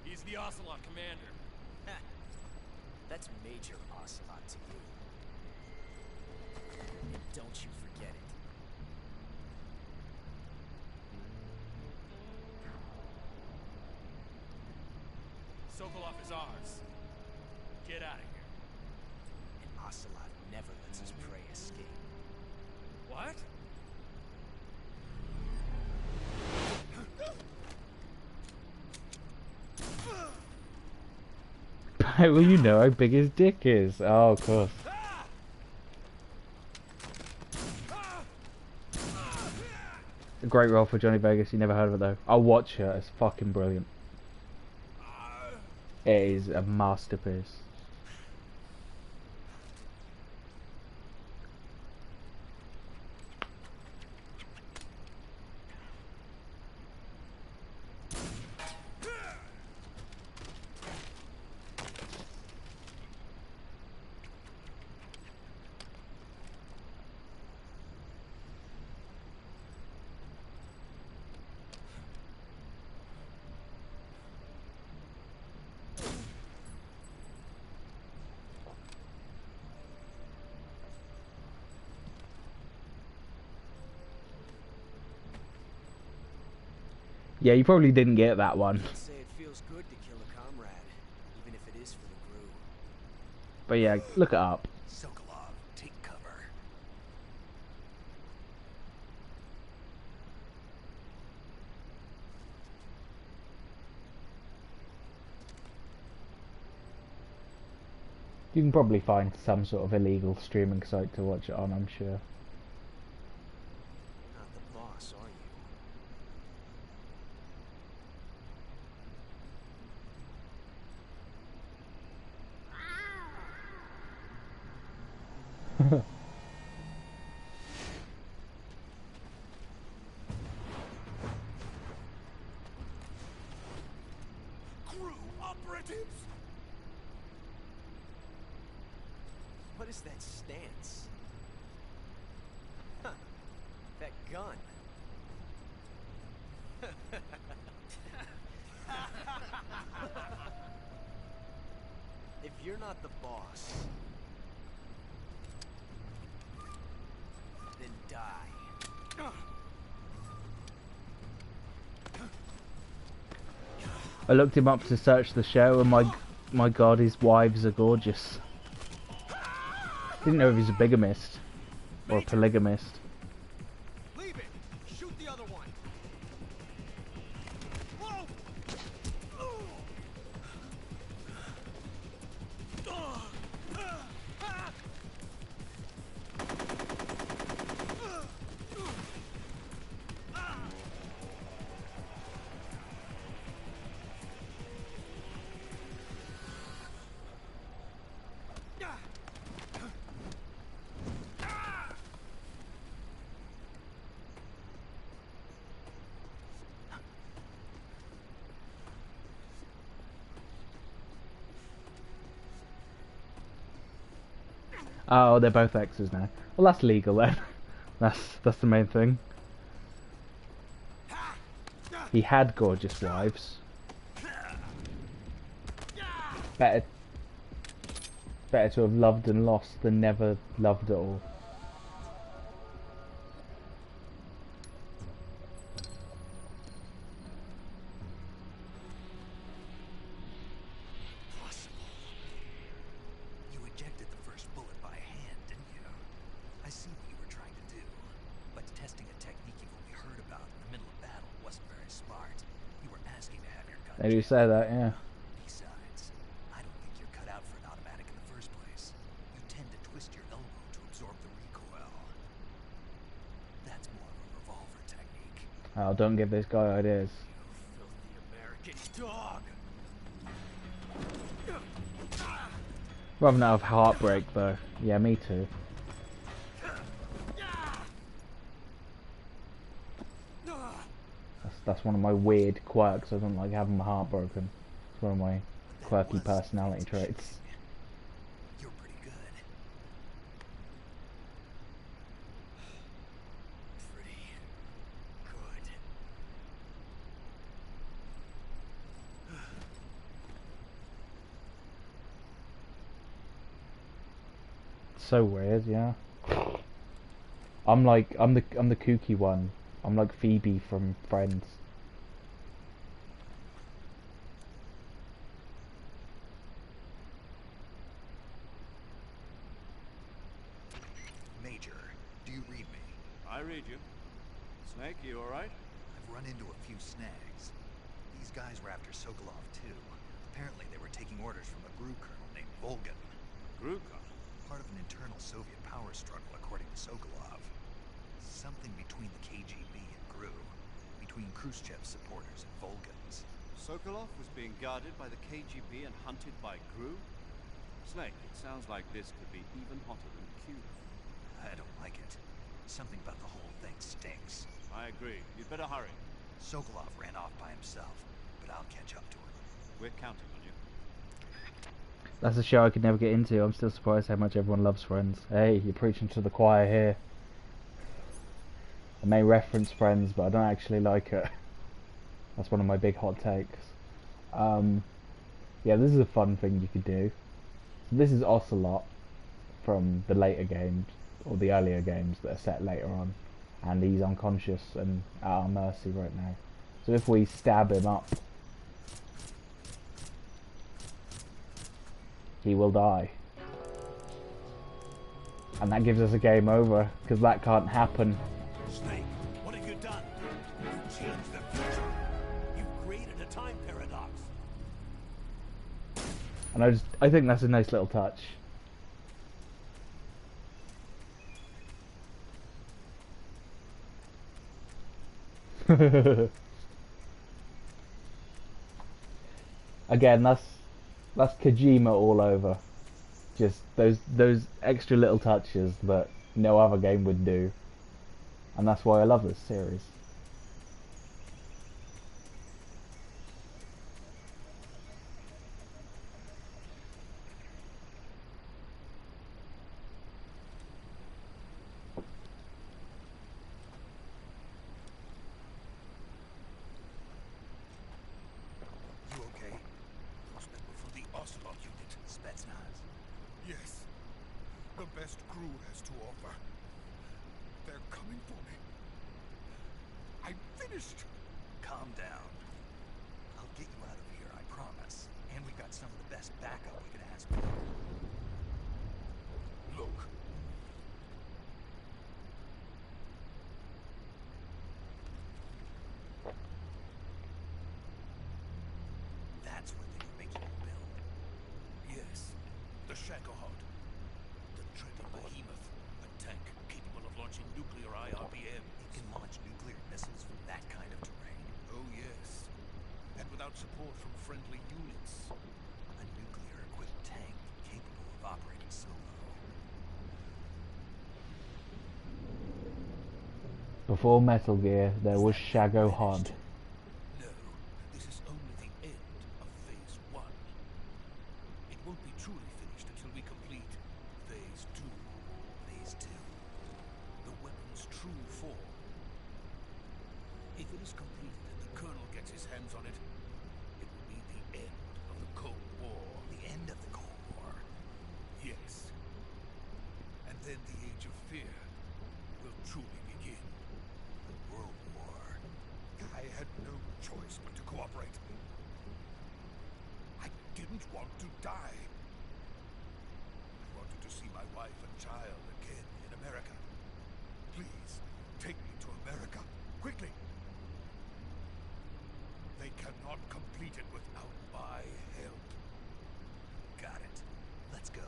He's the Ocelot commander. That's Major Ocelot to you. And don't you forget it. Sokolov is ours. Get out of here. And Ocelot never lets his prey escape. What? Well, you know how big his dick is. Oh, of course. A great role for Johnny Vegas. You never heard of it though. I'll watch it. It's fucking brilliant. It is a masterpiece. Yeah, you probably didn't get that one. Say it feels good to kill a comrade, even if it is for the crew. But yeah, look it up. Sokolov, take cover. You can probably find some sort of illegal streaming site to watch it on, I'm sure. Not the boss, are you? Crew operatives? What is that stance? Huh. That gun. If you're not the boss, then die. I looked him up to search the show, and my god, his wives are gorgeous. Didn't know if he's a bigamist or a polygamist. Leave it. Shoot the other one. Whoa! Oh, they're both exes now. Well, that's legal then. That's the main thing. He had gorgeous wives. Better to have loved and lost than never loved at all. You ejected the first bullet by hand, didn't you? I see what you were trying to do. But testing a technique you've only heard about in the middle of battle wasn't very smart. You were asking to have your gun They do jammed. say that, yeah. Besides, I don't think you're cut out for an automatic in the first place. You tend to twist your elbow to absorb the recoil. That's more of a revolver technique. Oh, don't give this guy ideas. Filthy American dog! Rather not have heartbreak though. Yeah, me too. That's one of my weird quirks. I don't like having my heart broken. It's one of my quirky personality traits. You're pretty good. Pretty good. So weird, yeah. I'm the kooky one. I'm like Phoebe from Friends. Major, do you read me? I read you. Snake, you alright? I've run into a few snags. These guys were after Sokolov too. Apparently they were taking orders from a GRU colonel named Volgin. GRU colonel? Part of an internal Soviet power struggle, according to Sokolov. Something between the KGB and GRU. Between Khrushchev's supporters and Volgins. Sokolov was being guarded by the KGB and hunted by GRU? Snake, it sounds like this could be even hotter than Cuba. I don't like it. Something about the whole thing stinks. I agree. You'd better hurry. Sokolov ran off by himself, but I'll catch up to him. We're counting on you. That's a show I could never get into. I'm still surprised how much everyone loves Friends. Hey, you're preaching to the choir here. I may reference Friends, but I don't actually like it. That's one of my big hot takes. Yeah, this is a fun thing you could do. This is Ocelot from the later games, or the earlier games that are set later on. And he's unconscious and at our mercy right now. So if we stab him up, he will die. And that gives us a game over, because that can't happen. Snake, what have you done? You changed the future. You've created a time paradox. And I think that's a nice little touch. Again, that's Kojima all over. Just those extra little touches that no other game would do. And that's why I love this series. You okay? Those men were from the Ocelot unit. Spetsnaz. Yes. The best crew has to offer. They're coming for me. I'm finished. Calm down. I'll get you out of here, I promise. And we've got some of the best backup we could ask for. Look. That's what they were making you build. Yes. The Shagohod. The dreaded behemoth. A tank capable of launching nuclear IRBM. It can launch nuclear missiles from that kind of terrain. Oh, yes. And without support from friendly units. A nuclear-equipped tank capable of operating solo. Before Metal Gear, there was Shagohod. No, this is only the end of Phase 1. It won't be truly finished until we complete Phase 2. Phase 2. The weapon's true form. If it is completed and the Colonel gets his hands on it, it will be the end of the Cold War. The end of the Cold War. Yes. And then the Age of Fear will truly begin. The World War. I had no choice but to cooperate. I didn't want to die. I wanted to see my wife and child again in America. Please, take me to America, quickly. They cannot complete it without my help. Got it. Let's go.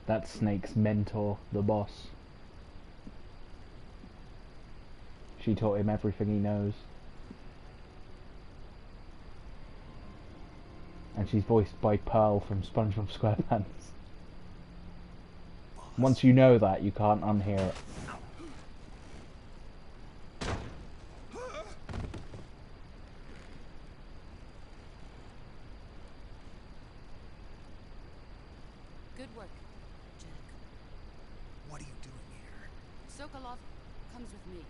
That's Snake's mentor, the boss. She taught him everything he knows. And she's voiced by Pearl from SpongeBob SquarePants. Once you know that, you can't unhear it. Good work, Jack. What are you doing here? Sokolov comes with me.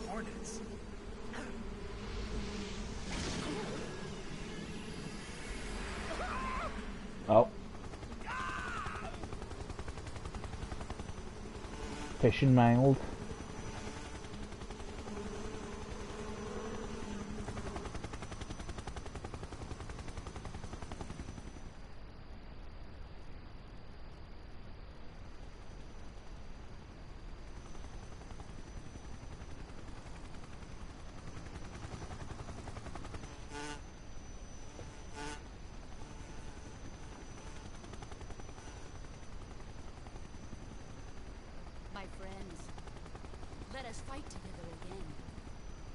Hornets. Oh. Fish and mangled. My friends, let us fight together again.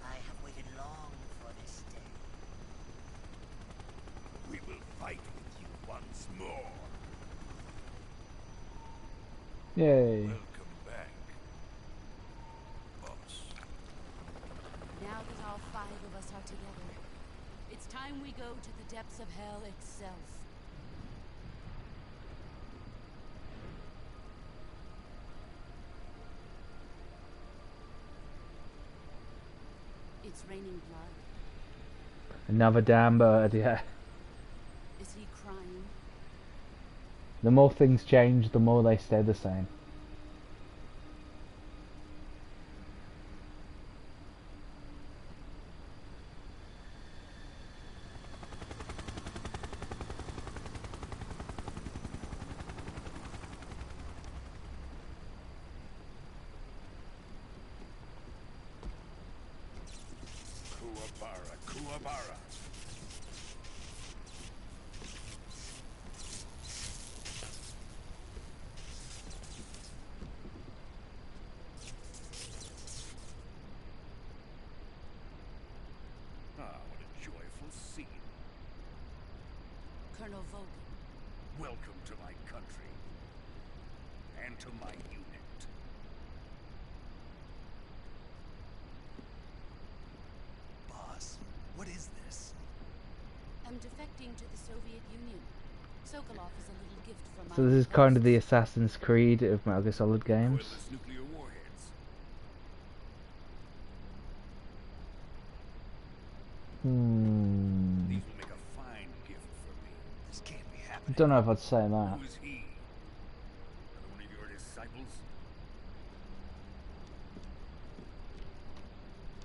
I have waited long for this day. We will fight with you once more. Yay. Welcome back, boss. Now that all 5 of us are together, it's time we go to the depths of hell itself. It's raining blood. Another damn bird, yeah. Is he crying? The more things change, the more they stay the same. Kuwabara, Kuwabara. Ah, what a joyful scene. Colonel Volkin. Welcome to my country. And to my unit. Boss, what is this? I'm defecting to the Soviet Union. Sokolov is a little gift from my So this is host. kind of the Assassin's Creed of Metal Gear Solid games. Pointless nuclear warheads. These will make a fine gift for me. This can't be I happening. don't know if I'd say that. Who is he? Another one of your disciples?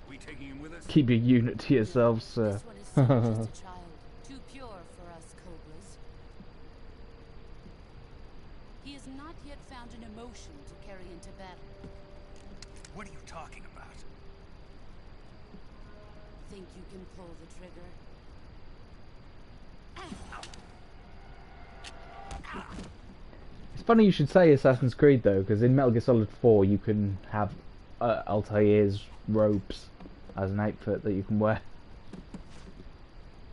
We taking him with us? Keep your unit to yourselves, sir. This one is still just a child. Too pure for us Cobras. He has not yet found an emotion to carry into battle. What are you talking about? Think you can pull the trigger? It's funny you should say Assassin's Creed though, because in Metal Gear Solid 4 you can have Altair's robes as an outfit that you can wear.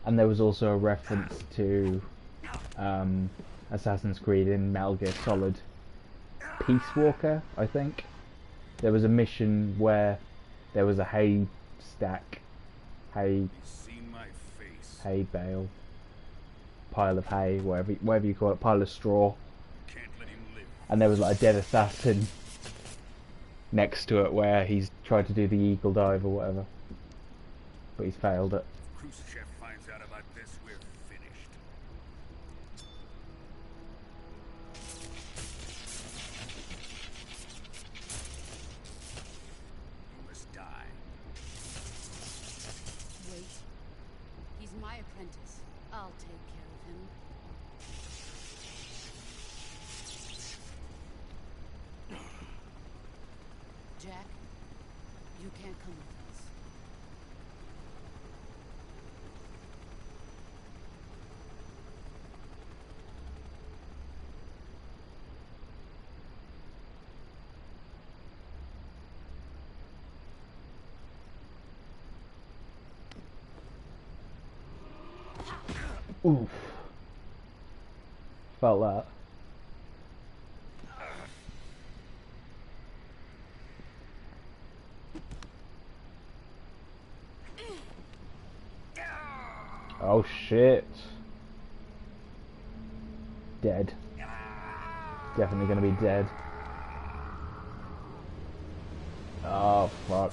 And there was also a reference to Assassin's Creed in Metal Gear Solid Peace Walker, I think. There was a mission where there was a hay stack, hay bale, pile of hay, whatever you call it, pile of straw, and there was like a dead assassin next to it where he's tried to do the eagle dive or whatever, but he's failed it. If Khrushchev finds out about this, we're finished. You must die. Wait. He's my apprentice. I'll take care of him. Jack, you can't come with us. Oof. Felt that. Oh shit. Dead. Definitely gonna be dead. Oh fuck.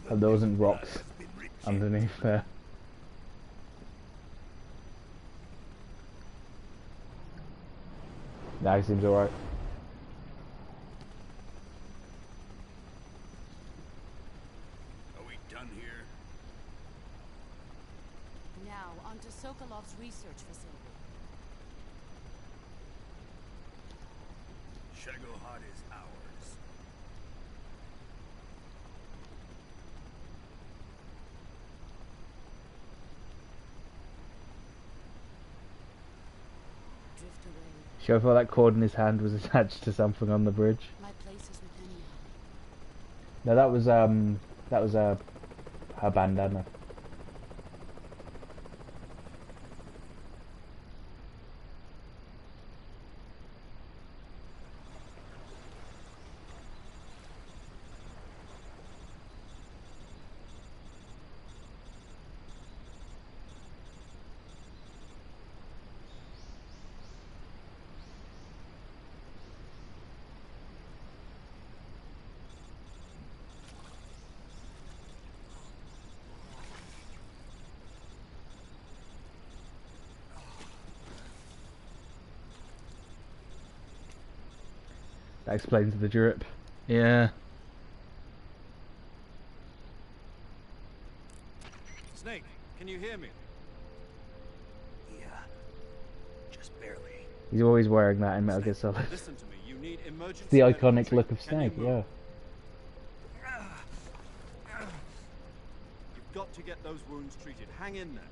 And there wasn't rocks underneath there. Nah, he seems alright. Are we done here? Now, on to Sokolov's research facility. Shagohod is ours. Drift away. Sure, I thought that cord in his hand was attached to something on the bridge. My place is with him No, now. that was her bandana. That explains the drip. Yeah. Snake, can you hear me? Yeah. Just barely. He's always wearing that in Metal Gear Solid. Listen to me. You need emergency. The medical iconic look of treatment. Can you Snake, move? yeah. You've got to get those wounds treated. Hang in there.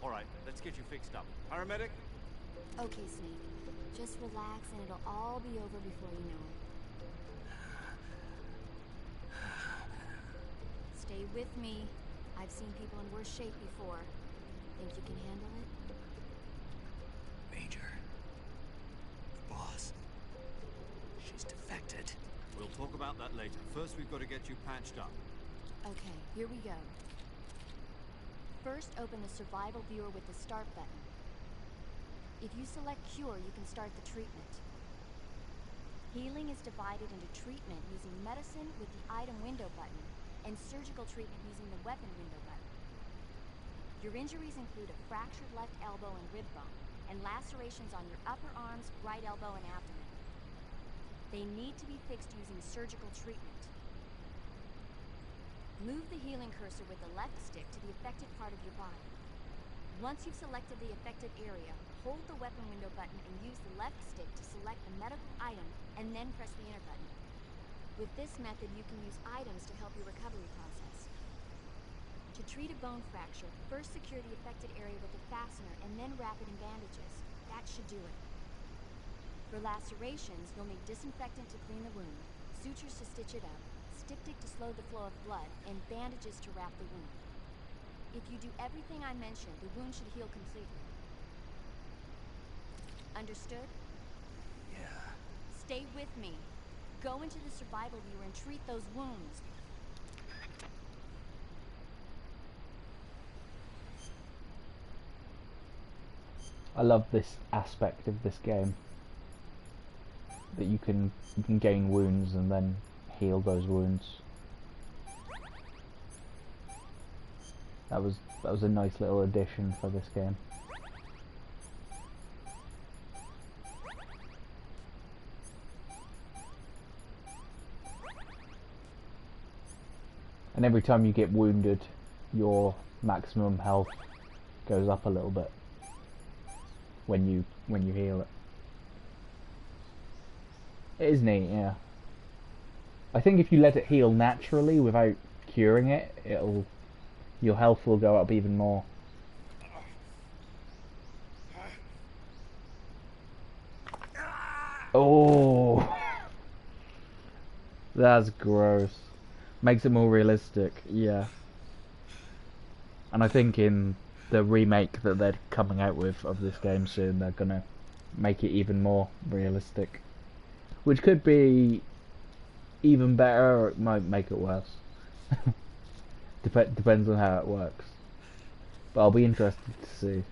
All right, let's get you fixed up. Paramedic? Okay, Snake. Just relax and it'll all be over before you know it. Stay with me. I've seen people in worse shape before. Think you can handle it? Major. The boss. She's defected. We'll talk about that later. First, we've got to get you patched up. Okay, here we go. First, open the survival viewer with the start button. If you select cure, you can start the treatment. Healing is divided into treatment using medicine with the item window button, and surgical treatment using the weapon window button. Your injuries include a fractured left elbow and rib bone, and lacerations on your upper arms, right elbow, and abdomen. They need to be fixed using surgical treatment. Move the healing cursor with the left stick to the affected part of your body. Once you've selected the affected area, hold the weapon window button and use the left stick to select the medical item, and then press the enter button. With this method, you can use items to help your recovery process. To treat a bone fracture, first secure the affected area with a fastener and then wrap it in bandages. That should do it. For lacerations, you'll need disinfectant to clean the wound, sutures to stitch it up, styptic to slow the flow of blood, and bandages to wrap the wound. If you do everything I mentioned, the wound should heal completely. Understood? Yeah. Stay with me. Go into the survival viewer and treat those wounds. I love this aspect of this game, that you can gain wounds and then heal those wounds. That was a nice little addition for this game. And every time you get wounded, your maximum health goes up a little bit when you heal it. It is neat, yeah. I think if you let it heal naturally without curing it, your health will go up even more. Oh, that's gross. Makes it more realistic, yeah. And I think in the remake that they're coming out with of this game soon, they're gonna make it even more realistic, which could be even better, or it might make it worse. Depends on how it works, but I'll be interested to see.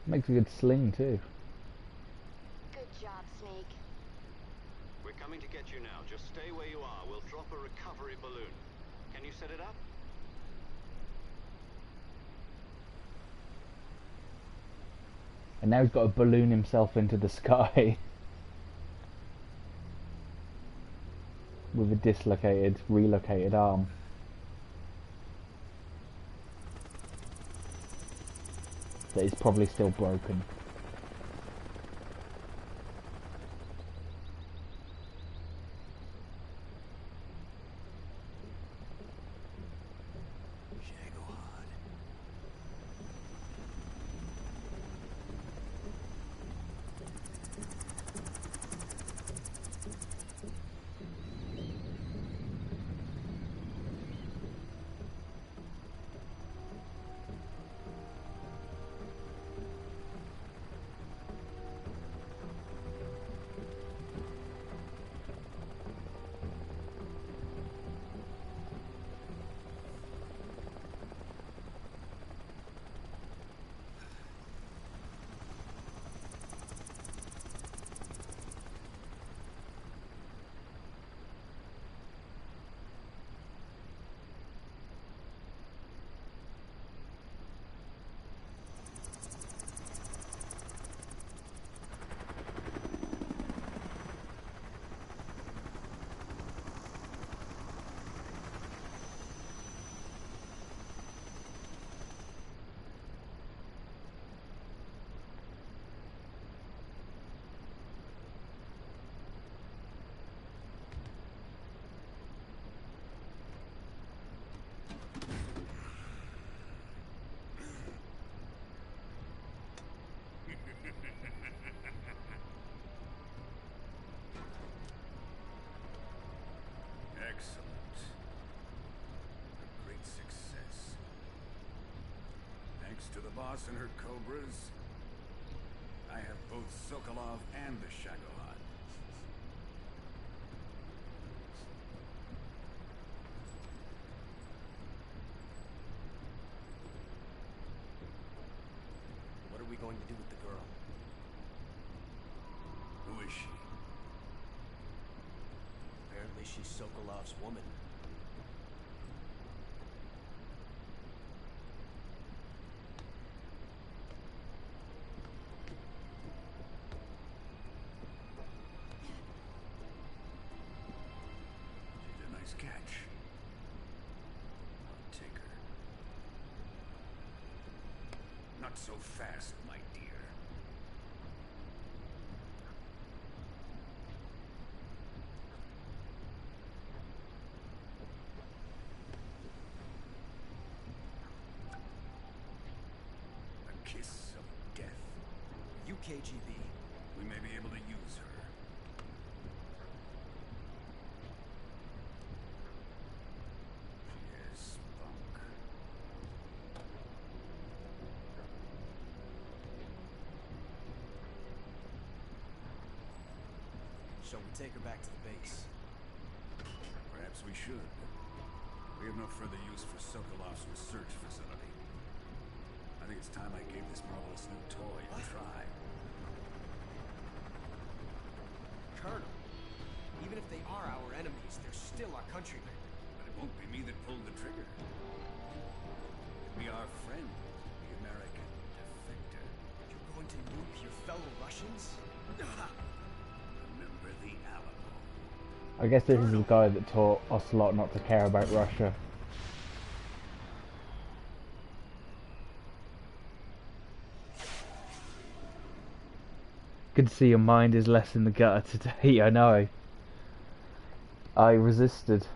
Makes a good sling too. Good job, Snake. We're coming to get you now. Just stay where you are. We'll drop a recovery balloon. Can you set it up? And now he's got to balloon himself into the sky with a relocated arm. That is probably still broken. Excellent. A great success. Thanks to the boss and her cobras, I have both Sokolov and the Shagohod. What are we going to do with the girl? Who is she? Apparently she's Sokolov's woman. She's a nice catch. I'll take her. Not so fast, my dear. A kiss of death. UKGB. We may be able to use her. She has spunk. Shall we take her back to the base? Perhaps we should. We have no further use for Sokolov's research facility. I think it's time I gave this marvelous new toy a try. Colonel, even if they are our enemies, they're still our countrymen. But it won't be me that pulled the trigger. It'll be our friend, the American defector. You're going to nuke your fellow Russians? Remember the Alamo. I guess this is the guy that taught Ocelot not to care about Russia. Good to see your mind is less in the gutter today, I know. I resisted.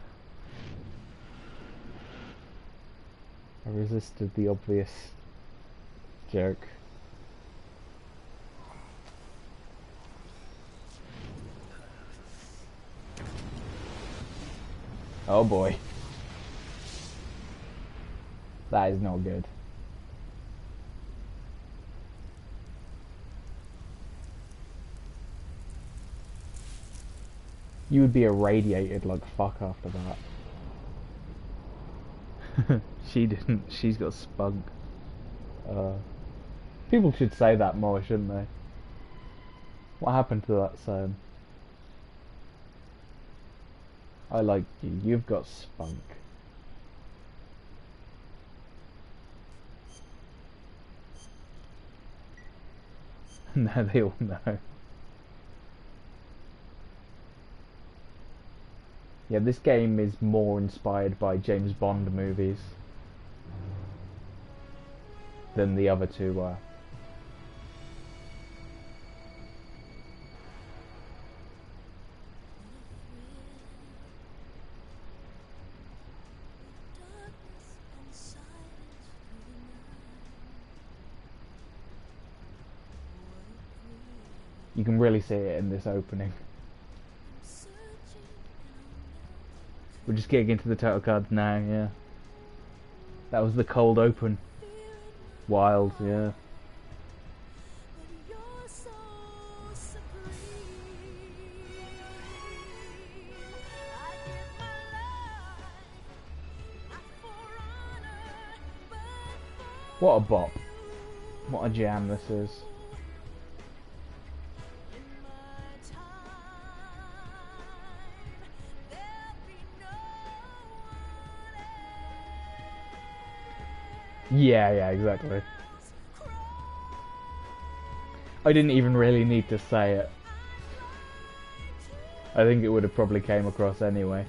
I resisted the obvious joke. Oh boy. That is not good. You would be irradiated like fuck after that. She didn't. She's got spunk. People should say that more, shouldn't they? What happened to that saying? I like you. You've got spunk. Now they all know. Yeah, this game is more inspired by James Bond movies than the other two were. You can really see it in this opening. We're just getting into the title cards now, yeah. That was the cold open. Wild, yeah. What a bop. What a jam this is. Yeah, exactly. I didn't even really need to say it. I think it would have probably came across anyway.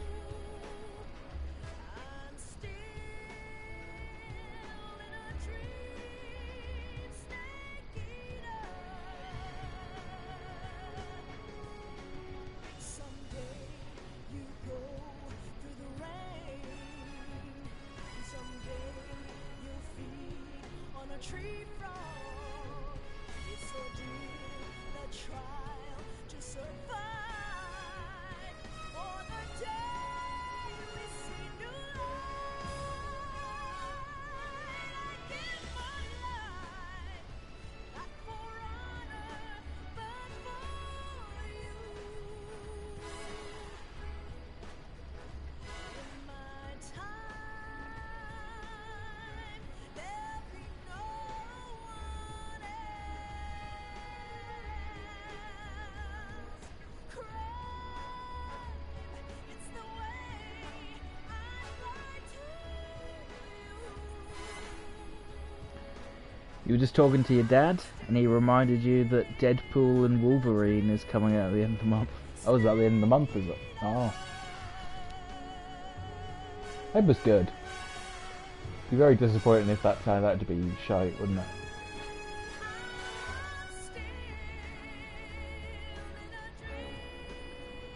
You were just talking to your dad, and he reminded you that Deadpool and Wolverine is coming out at the end of the month. Oh, is that the end of the month, is it? Oh. That was good. It'd be very disappointing if that turned out to be shite, wouldn't it?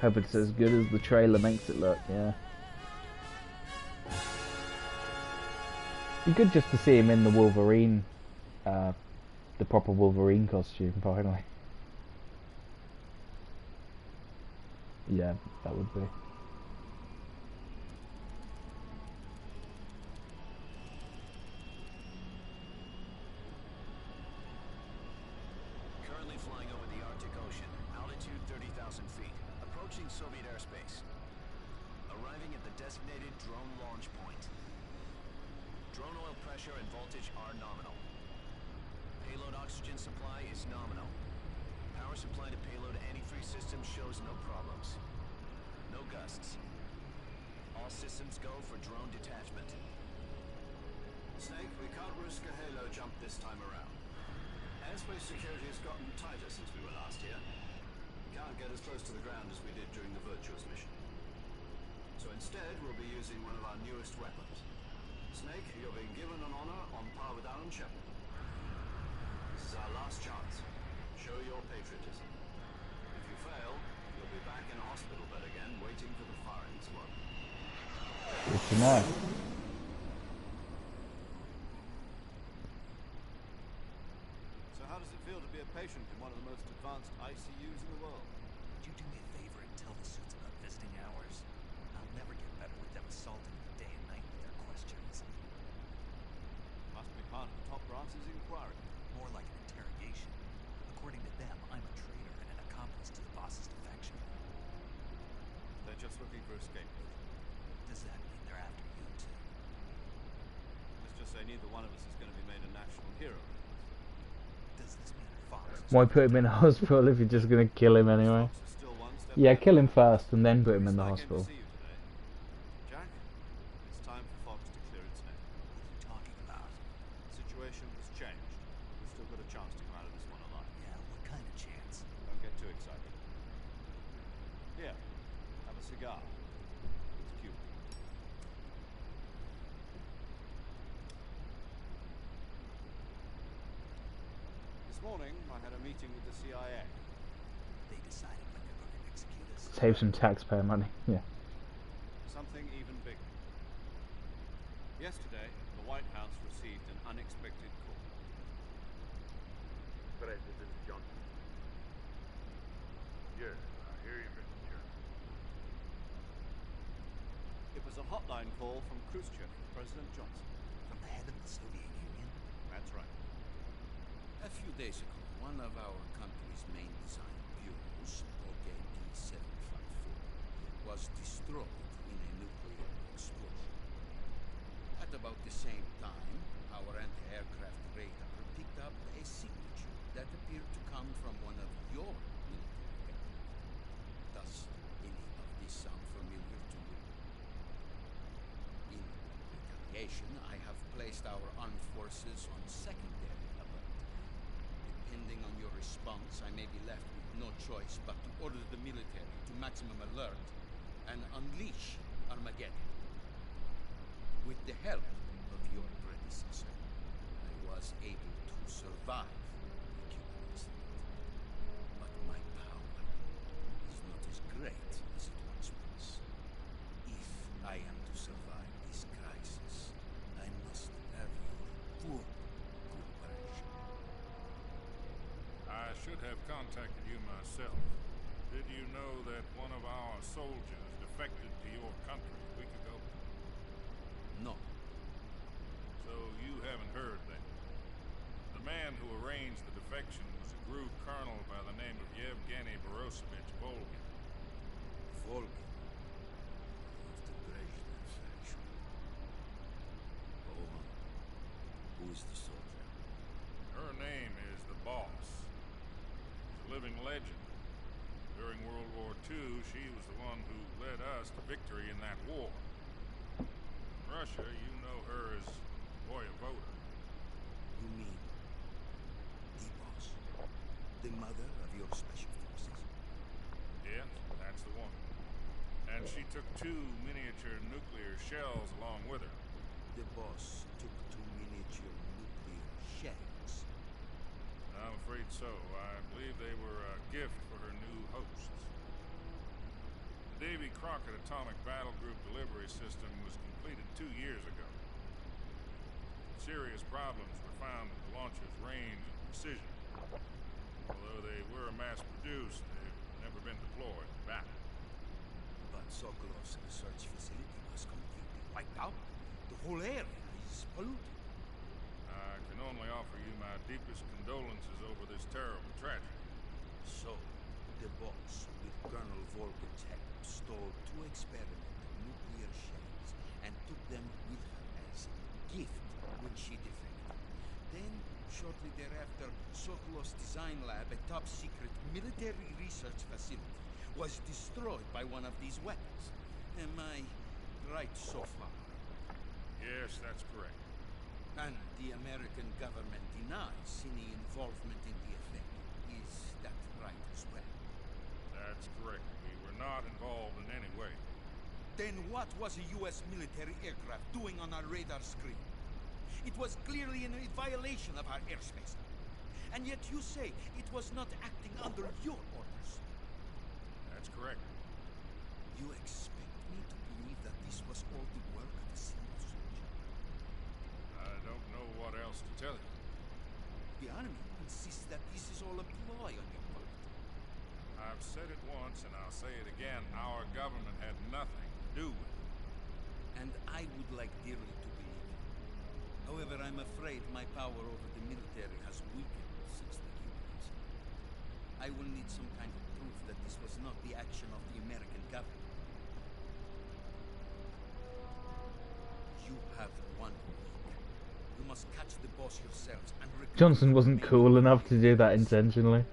Hope it's as good as the trailer makes it look, yeah. Be good just to see him in the Wolverine, the proper Wolverine costume, finally. Yeah, that would be. Currently flying over the Arctic Ocean, altitude 30,000 feet, approaching Soviet airspace. Arriving at the designated drone launch point. Drone oil pressure and voltage are nominal. Payload oxygen supply is nominal. Power supply to payload anti-free system shows no problems. No gusts. All systems go for drone detachment. Snake, we can't risk a halo jump this time around. Airspace security has gotten tighter since we were last here. We can't get as close to the ground as we did during the Virtuous mission. So instead, we'll be using one of our newest weapons. Snake, you're being given an honor on par with Alan Shepard. This is our last chance. Show your patriotism. If you fail, you'll be back in a hospital bed again, waiting for the firing squad. Good to know. So how does it feel to be a patient in one of the most advanced ICUs in the world? Would you do me a favor and tell the suits about visiting hours? I'll never get better with them assaulting me day and night with their questions. Must be part of the top brass's inquiry. More like an interrogation. According to them, I'm a traitor and an accomplice to the boss's defection. They're just looking for escape. Does that mean they're after you too? Let's just say neither one of us is going to be made a national hero. Does this mean Fox is Why put him in a hospital if you're just gonna kill him anyway? Yeah, kill him first and then put him in the hospital. Jack, it's time for Fox to clear its name. What are you talking about? The situation has changed. We've still got a chance to come out of this one alive. Yeah, what kind of chance? Don't get too excited. Here, have a cigar. It's Cuban. This morning, I had a meeting with the CIA. They decided when they're going to execute us. Save some taxpayer money, yeah. Something even bigger. Yesterday, the White House received an unexpected call. President Johnson. Yes, I hear you, Mr. Chairman. It was a hotline call from Khrushchev, President Johnson. From the head of the Soviet Union? That's right. A few days ago, one of our country's main design bureaus, OKD-754, was destroyed in a nuclear explosion. At about the same time, our anti-aircraft radar picked up a signature that appeared to come from one of your military aircraft. Does any of this sound familiar to you? In retaliation, I have placed our armed forces on secondary alert. Depending on your response, I may be left with no choice but to order the military to maximum alert and unleash Armageddon. With the help of your predecessor, I was able to survive the Cuban incident. But my power is not as great as it once was. If I am to survive this crisis, I must have your full cooperation. I should have contacted you myself. Did you know that one of our soldiers defected to your country a week ago? No. So you haven't heard that. The man who arranged the defection was a GRU colonel by the name of Yevgeny Borosovich Volgin. Volgin. Of the Brezhnev faction. Go on. Who is the soldier? Her name is the Boss. She's a living legend. During World War II, she was the one who led us to victory in that war. In Russia, you know her as Voyevoda. You mean the mother of your special forces? Yes, that's the one. And she took 2 miniature nuclear shells along with her. The boss took 2 miniature nuclear shells. I'm afraid so. I believe they were a gift for her new hosts. The Davy Crockett Atomic Battle Group delivery system was completed 2 years ago. Serious problems were found with the launcher's range and precision. Although they were mass-produced, they've never been deployed in battle. But Sokolov's research facility was completely wiped out. The whole area is polluted. I can only offer you my deepest condolences over this terrible tragedy. So, the boss, with Colonel Volkin's help, stole 2 experimental nuclear shells and took them with her as a gift when she defected. Then, shortly thereafter, Sokolov's design lab, a top-secret military research facility, was destroyed by one of these weapons. Am I right so far? Yes, that's correct. And the American government denies any involvement in the affair. Is that right as well? That's correct. We were not involved in any way. Then what was a U.S. military aircraft doing on our radar screen? It was clearly in a violation of our airspace. And yet you say it was not acting under your orders. That's correct. You expect me to believe that this was all the work of a single soldier? I don't know what else to tell you. The army insists that this is all a ploy on your part. I've said it once and I'll say it again. Our government had nothing to do with it. And I would like dearly to believe it. However, I'm afraid my power over the military has weakened since the Cuban incident. I will need some kind of proof that this was not the action of the American government. You have 1 week. You must catch the boss yourselves and Johnson wasn't cool enough to do that intentionally.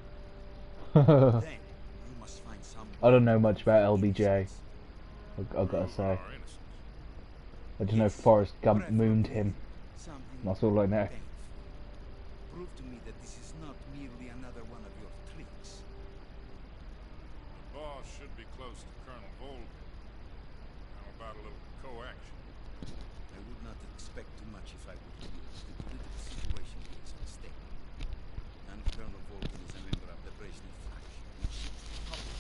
then you must find some. I don't know much about LBJ. I've got to say. I just know Forrest Gump mooned him. That's all I know. Prove to me that this is not merely another one of your tricks. The boss should be close to Colonel Volkin. How about a little co-action? I would not expect too much if I were you. The political situation is unstable. And Colonel Volkin is a member of the Brezhnev faction, which is public.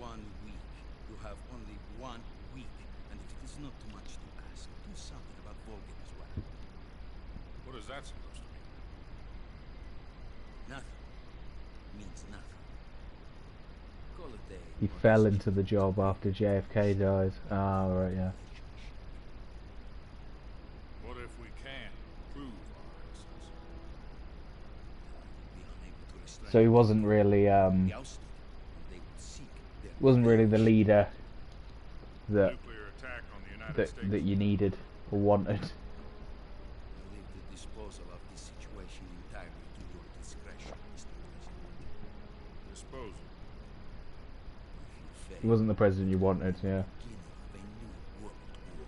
1 week. You have only 1 week. And if it is not too much to ask, do something about Volkin as well. What is that supposed to mean? Nothing. Means nothing. Call it a... He fell into the job after JFK died. Ah, right, yeah. What if we can prove our innocence? So he wasn't really wasn't really the leader that Nuclear attack on the United States. that you needed or wanted. I leave the disposal of this situation entirely to your discretion, Mr. President. Disposal. If you fail, He wasn't the president you wanted, yeah. beginning of a new world war.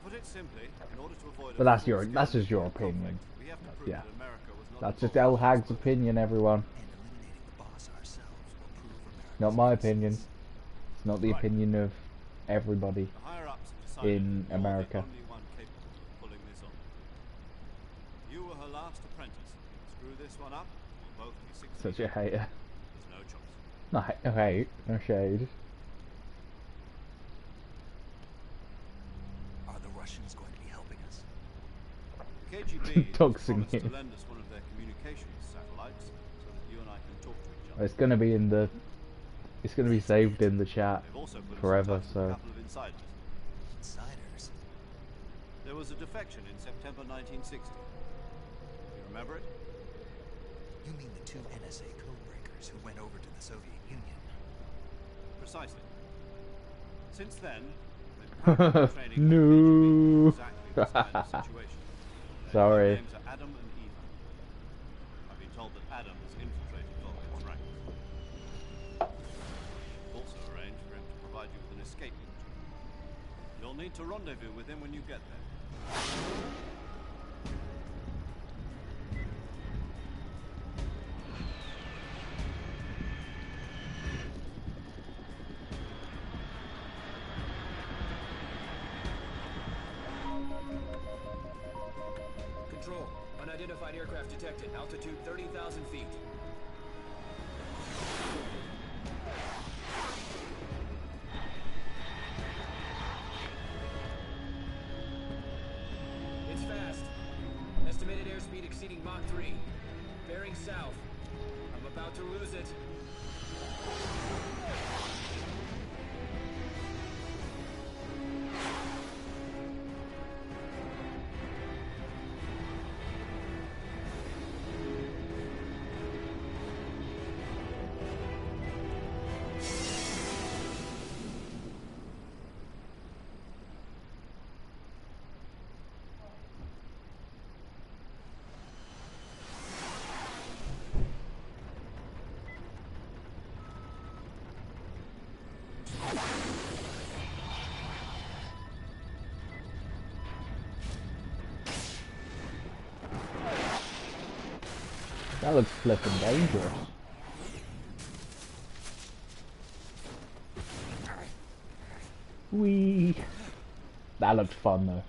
Put it simply, in order to avoid But that's just your opinion. we have to prove Yeah. that America was not That's just involved El Hag's opinion, everyone. And eliminating the boss ourselves will prove America's Not my innocence. opinion. It's not the opinion of everybody. The higher-ups decided In that you're America. the only one capable of pulling this off. You were her last apprentice. Screw this one up, we'll both be 16. Such a hater. There's no choice. No hate, no shade. Are the Russians going to be helping us? KGB has Doxing promised to him. lend us one of their communications satellites so that you and I can talk to each other. It's gonna be in the. It's gonna be saved in the chat They've also put us in forever. touch with a So couple of insiders. Insiders? There was a defection in September 1960. You remember it? You mean the 2 NSA codebreakers who went over to the Soviet Union? Precisely. Since then, they've carried out training No. on exactly this kind of situation. Their Sorry. names are Adam and Eva. I've been told that Adam has infiltrated Volkin's ranks. Also arranged for him to provide you with an escape route. You'll need to rendezvous with him when you get there. Unidentified aircraft detected. Altitude 30,000 feet. It's fast. Estimated airspeed exceeding Mach 3. Bearing south. I'm about to lose it. That looks flippin' dangerous. Whee! That looked fun though.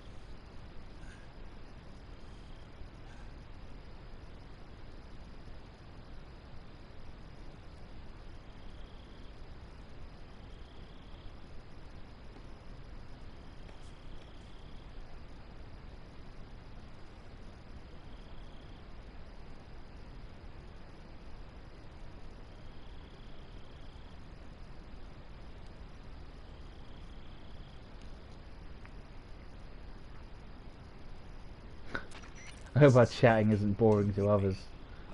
I hope our chatting isn't boring to others.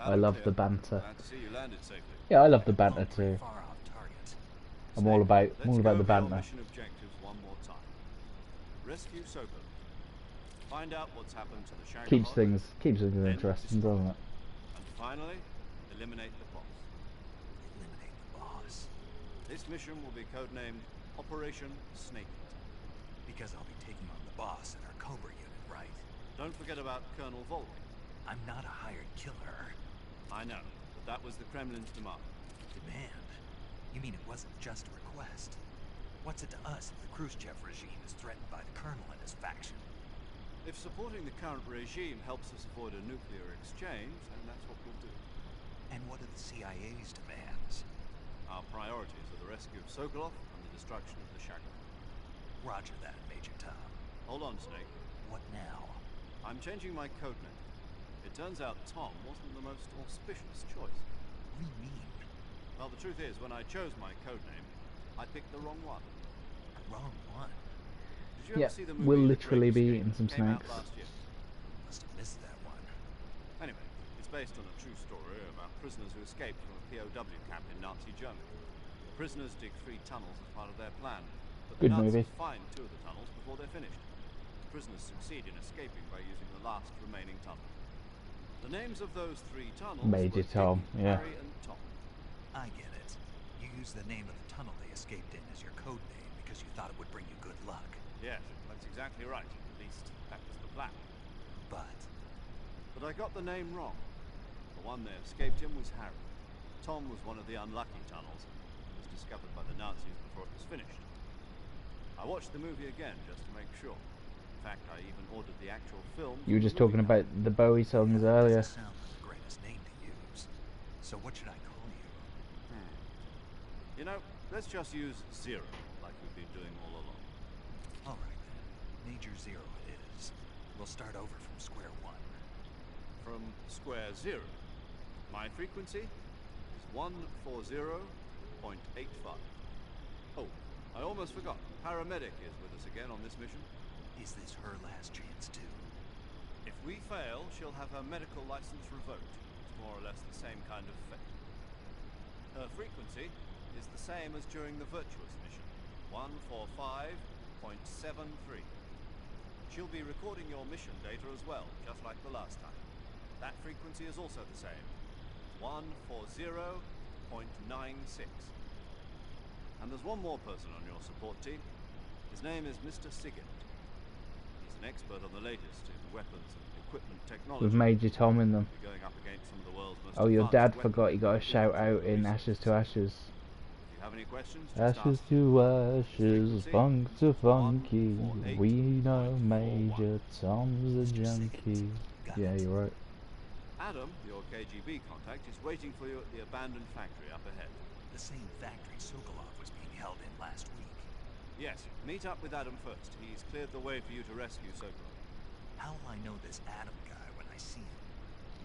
I love the banter. Glad to see you landed safely. Yeah, I love the banter too. Far off target. I'm all about Let's go the over your banter. mission objectives one more time. Rescue Sokolov. Find out what's happened to the Shagohod. Keeps things interesting, doesn't it? And finally, eliminate the boss. Eliminate the boss. This mission will be codenamed Operation Snake Eater. Because I'll be taking on the boss in our Cobra unit, right? Don't forget about Colonel Volk. I'm not a hired killer. I know, but that was the Kremlin's demand. Demand? You mean it wasn't just a request? What's it to us if the Khrushchev regime is threatened by the Colonel and his faction? If supporting the current regime helps us avoid a nuclear exchange, then that's what we'll do. And what are the CIA's demands? Our priorities are the rescue of Sokolov and the destruction of the Shagohod. Roger that, Major Tom. Hold on, Snake. What now? I'm changing my codename. It turns out Tom wasn't the most auspicious choice. What do you mean? Well, the truth is, when I chose my codename, I picked the wrong one. The wrong one? Did you Yeah, ever see the movie we'll The literally Drake be Escape? eating some Came out snakes. last year. Must have missed that one. Anyway, it's based on a true story about prisoners who escaped from a POW camp in Nazi Germany. The prisoners dig 3 tunnels as part of their plan, but the Good Nazis movie. find 2 of the tunnels before they're finished. The prisoners succeed in escaping by using the last remaining tunnel. The names of those 3 tunnels Major were Tom, Dick, yeah. Harry, and Tom. I get it. You used the name of the tunnel they escaped in as your code name because you thought it would bring you good luck. Yes, that's exactly right. At least that was the plan. But But I got the name wrong. The one they escaped in was Harry. Tom was one of the unlucky tunnels and was discovered by the Nazis before it was finished. I watched the movie again just to make sure. In fact, I even ordered the actual film. You were from just the movie talking about the Bowie songs earlier. doesn't sound like the greatest name to use. So what should I call you? You know, let's just use Zero, like we've been doing all along. All right then. Major Zero it is. We'll start over from square one. From square 0. My frequency is 140.85. Oh, I almost forgot. Paramedic is with us again on this mission. Is this her last chance too? If we fail, she'll have her medical license revoked. It's more or less the same kind of fate. Her frequency is the same as during the Virtuous mission, 145.73. She'll be recording your mission data as well, just like the last time. That frequency is also the same, 140.96. And there's one more person on your support team. His name is Mr. Sigurd. He's an expert on the latest in weapons and equipment technology. With Major Tom in them. We're going up against some of the world's most Oh, your advanced dad weapons forgot. You got a and shout out in research. Ashes to Ashes. If you have any questions, just Ashes ask. to ashes, Frequency funk to funky. 148.41. We know Major Tom's a junkie. Got Yeah, it. you're right. Adam, your KGB contact, is waiting for you at the abandoned factory up ahead. The same factory Sokolov was being held in last week. Yes, meet up with Adam first. He's cleared the way for you to rescue Sokolov. How will I know this Adam guy when I see him?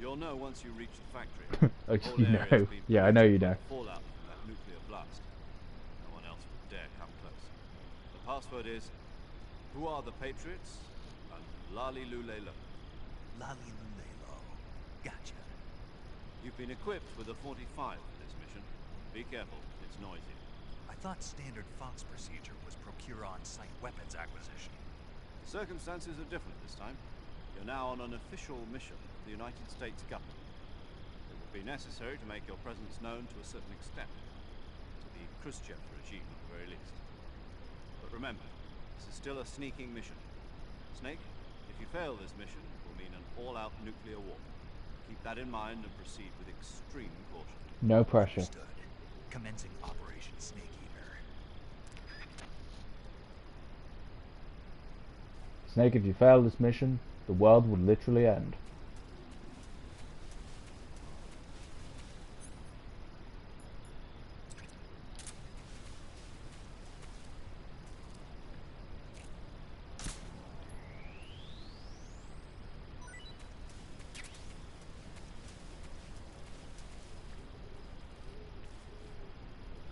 You'll know once you reach the factory. Oh, Whole you area's know. been Yeah, I know you polluted know. by Fallout from that nuclear blast. No one else would dare come close. The password is, who are the Patriots? And Lali Lulelo. Lali Lulelo. Gotcha. You've been equipped with a 45 for this mission. Be careful, it's noisy. I thought standard Fox procedure was procure on-site weapons acquisition. Circumstances are different this time. You're now on an official mission of the United States government. It will be necessary to make your presence known to a certain extent. To the Khrushchev regime, at the very least. But remember, this is still a sneaking mission. Snake, if you fail this mission, it will mean an all-out nuclear war. Keep that in mind and proceed with extreme caution. No pressure. Understood. Commencing Operation Snake Eater. Snake, if you fail this mission, the world would literally end.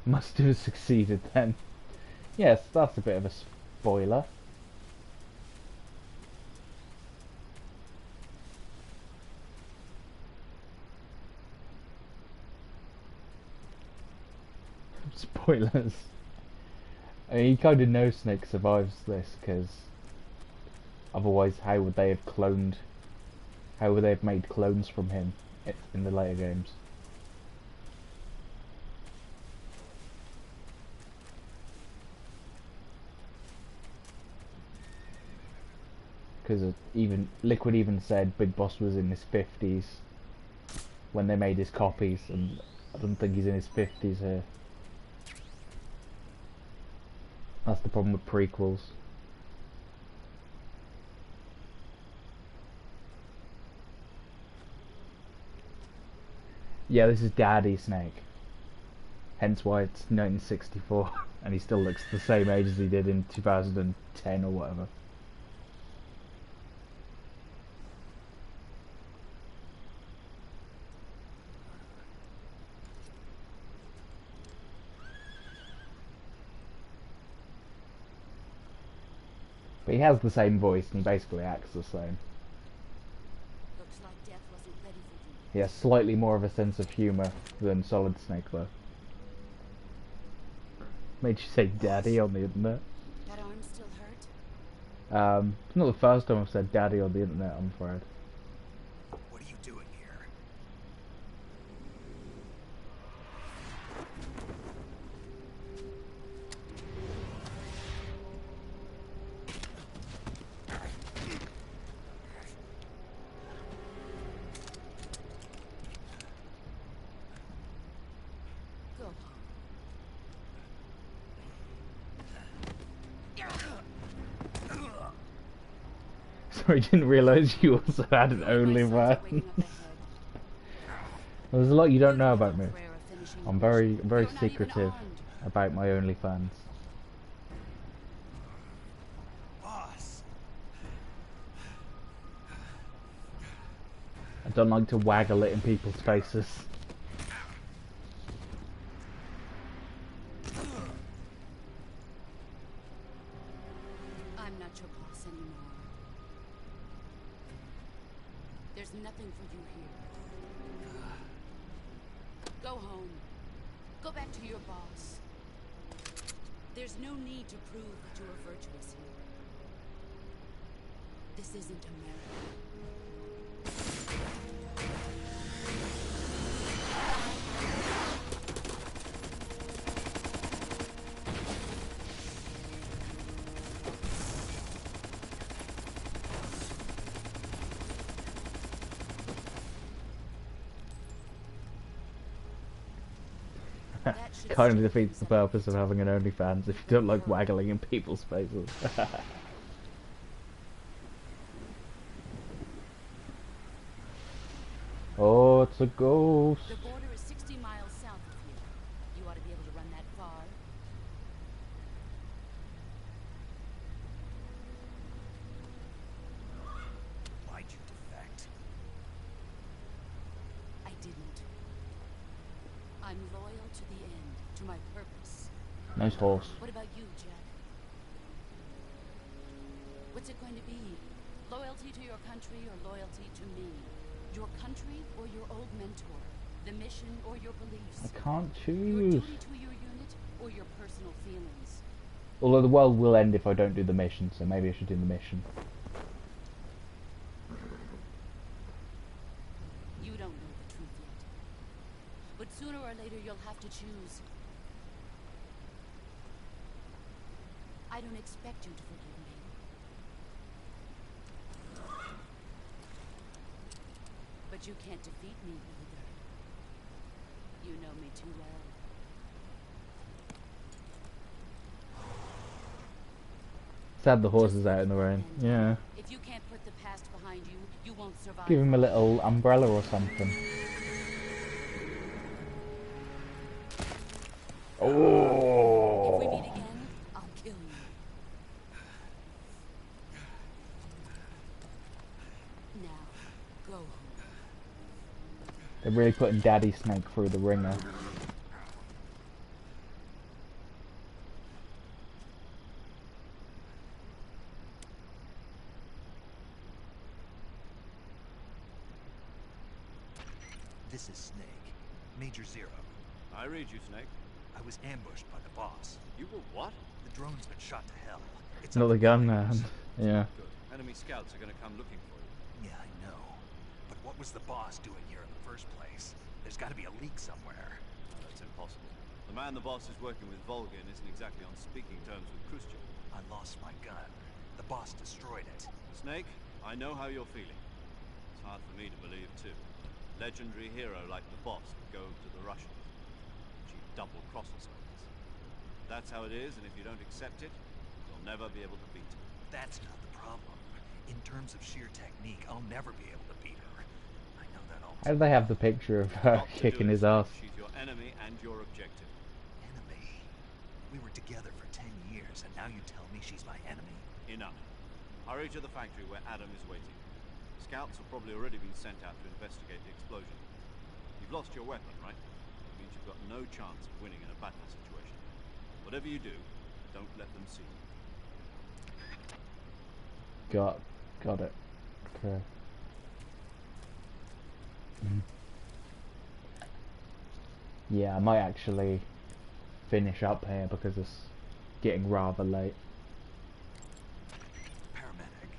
Must have succeeded then. Yes, that's a bit of a spoiler. Spoilers. I mean, you kind of know Snake survives this, because otherwise how would they have cloned, how would they have made clones from him in the later games? Because even Liquid even said Big Boss was in his 50s when they made his copies, and I don't think he's in his 50s here. That's the problem with prequels. Yeah, this is Daddy Snake. Hence why it's 1964 and he still looks the same age as he did in 2010 or whatever. But he has the same voice and he basically acts the same. Looks like death wasn't ready for you. He has slightly more of a sense of humour than Solid Snake though. Made you say daddy on the internet. That arm still hurt? It's not the first time I've said daddy on the internet, I'm afraid. What are you doing here? Go home. Sorry, I didn't realise you also had an OnlyFans. There's a lot you don't know about me. I'm very secretive about my OnlyFans. Boss. I don't like to waggle it in people's faces. I'm not your boss anymore. There's nothing for you here. Go home. Go back to your boss. There's no need to prove that you are virtuous here. This isn't America. Kind of defeats the purpose of having an OnlyFans if you don't like waggling in people's faces. a ghost. The border is 60 miles south of here. You ought to be able to run that far. Why'd you defect? I didn't. I'm loyal to the end, to my purpose. Nice horse. What about you, Jack? What's it going to be? Loyalty to your country or loyalty to me? Your country or your old mentor? The mission or your beliefs? I can't Your choose. duty to your unit or your personal feelings? Although the world will end if I don't do the mission, so maybe I should do the mission. You don't know the truth yet. But sooner or later you'll have to choose. I don't expect you to forgive me. But you can't defeat me either. You know me too well. Sad the horse is out in the rain. Yeah. If you can't put the past behind you, you won't survive. Give him a little umbrella or something. If we Oh! meet again, I'll kill you. Now, go home. They're really putting Daddy Snake through the ringer. This is Snake. Major Zero. I read you, Snake. I was ambushed by the boss. You were what? The drone's been shot to hell. It's Not up the in gunman. flames. Yeah. Good. Enemy scouts are going to come looking for you. Yeah, I know. But what was the boss doing here in the first place? There's got to be a leak somewhere. No, that's impossible. The man the boss is working with, Volgin, isn't exactly on speaking terms with Khrushchev. I lost my gun. The boss destroyed it. Snake, I know how you're feeling. It's hard for me to believe, too. Legendary hero like the boss would go to the Russians. She'd double-cross us on this. That's how it is, and if you don't accept it, you'll never be able to beat her. That's not the problem. In terms of sheer technique, I'll never be able to beat her. I know that almost. How do they have the picture of her Not to kicking do his it, ass? She's your enemy and your objective. Enemy? We were together for 10 years, and now you tell me she's my enemy? Enough. Hurry to the factory where Adam is waiting. Scouts have probably already been sent out to investigate the explosion. You've lost your weapon, right? It means you've got no chance of winning in a battle situation. Whatever you do, don't let them see you. Got it. Okay. Yeah, I might actually finish up here because it's getting rather late. Paramedic.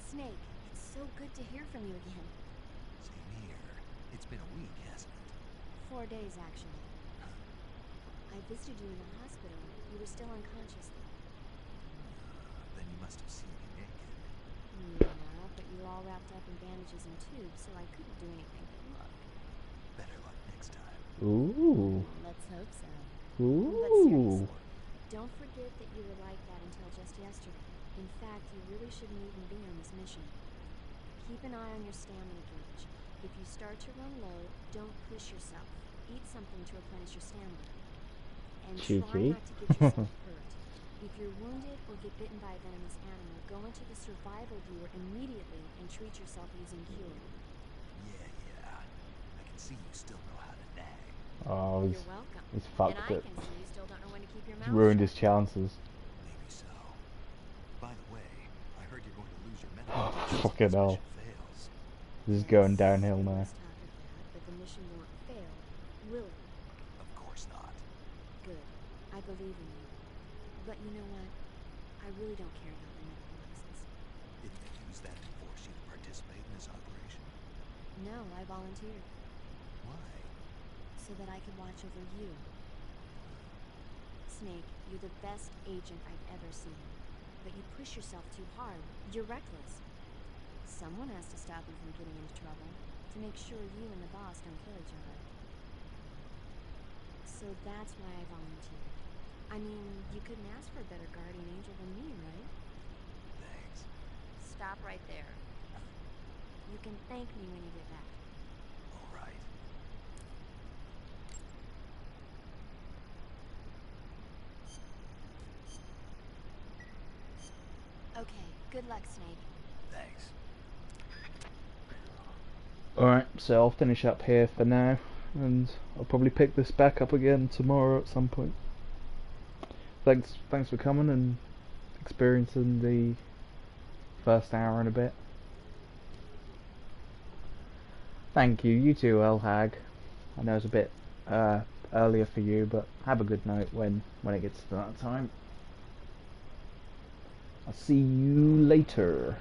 Snake, it's so good to hear from you again. Same here. It's been a week, hasn't it? 4 days, actually. I visited you in the hospital. You were still unconscious. Then you must have seen me naked. Yeah, but you were all wrapped up in bandages and tubes, so I couldn't do anything but look. Better luck next time. Mm, Ooh. let's hope so. But Ooh. seriously, don't forget that you were like that until just yesterday. In fact, you really shouldn't even be on this mission. Keep an eye on your stamina gauge. If you start to run low, don't push yourself. Eat something to replenish your stamina. And try Cheeky. not to get yourself hurt. If you're wounded or get bitten by a venomous animal, go into the survival viewer immediately and treat yourself using Cure. Yeah. I can see you still know how to nag. Oh, You're welcome. he's And fucked I it. can see you still don't know when to keep your He's mouth ruined shut. his chances. Maybe so. By the way, I heard you're going to lose your medical Oh, license if fucking this hell. mission fails. This is going downhill You now. must talk of that, but the mission won't fail, will it? Of course not. Good. I believe in you. But you know what? I really don't care about my medical license. Didn't they use that to force you to participate in this operation? No, I volunteered. Why? So that I could watch over you. Snake, you're the best agent I've ever seen. But you push yourself too hard. You're reckless. Someone has to stop you from getting into trouble, to make sure you and the boss don't kill each other. So that's why I volunteered. I mean, you couldn't ask for a better guardian angel than me, right? Thanks. Stop right there. You can thank me when you get back. All right. Good luck, Snake. Thanks. Alright, so I'll finish up here for now, and I'll probably pick this back up again tomorrow at some point. Thanks for coming and experiencing the first hour and a bit. Thank you, you too, Elhag. I know it's a bit earlier for you, but have a good night when it gets to that time. I'll see you later.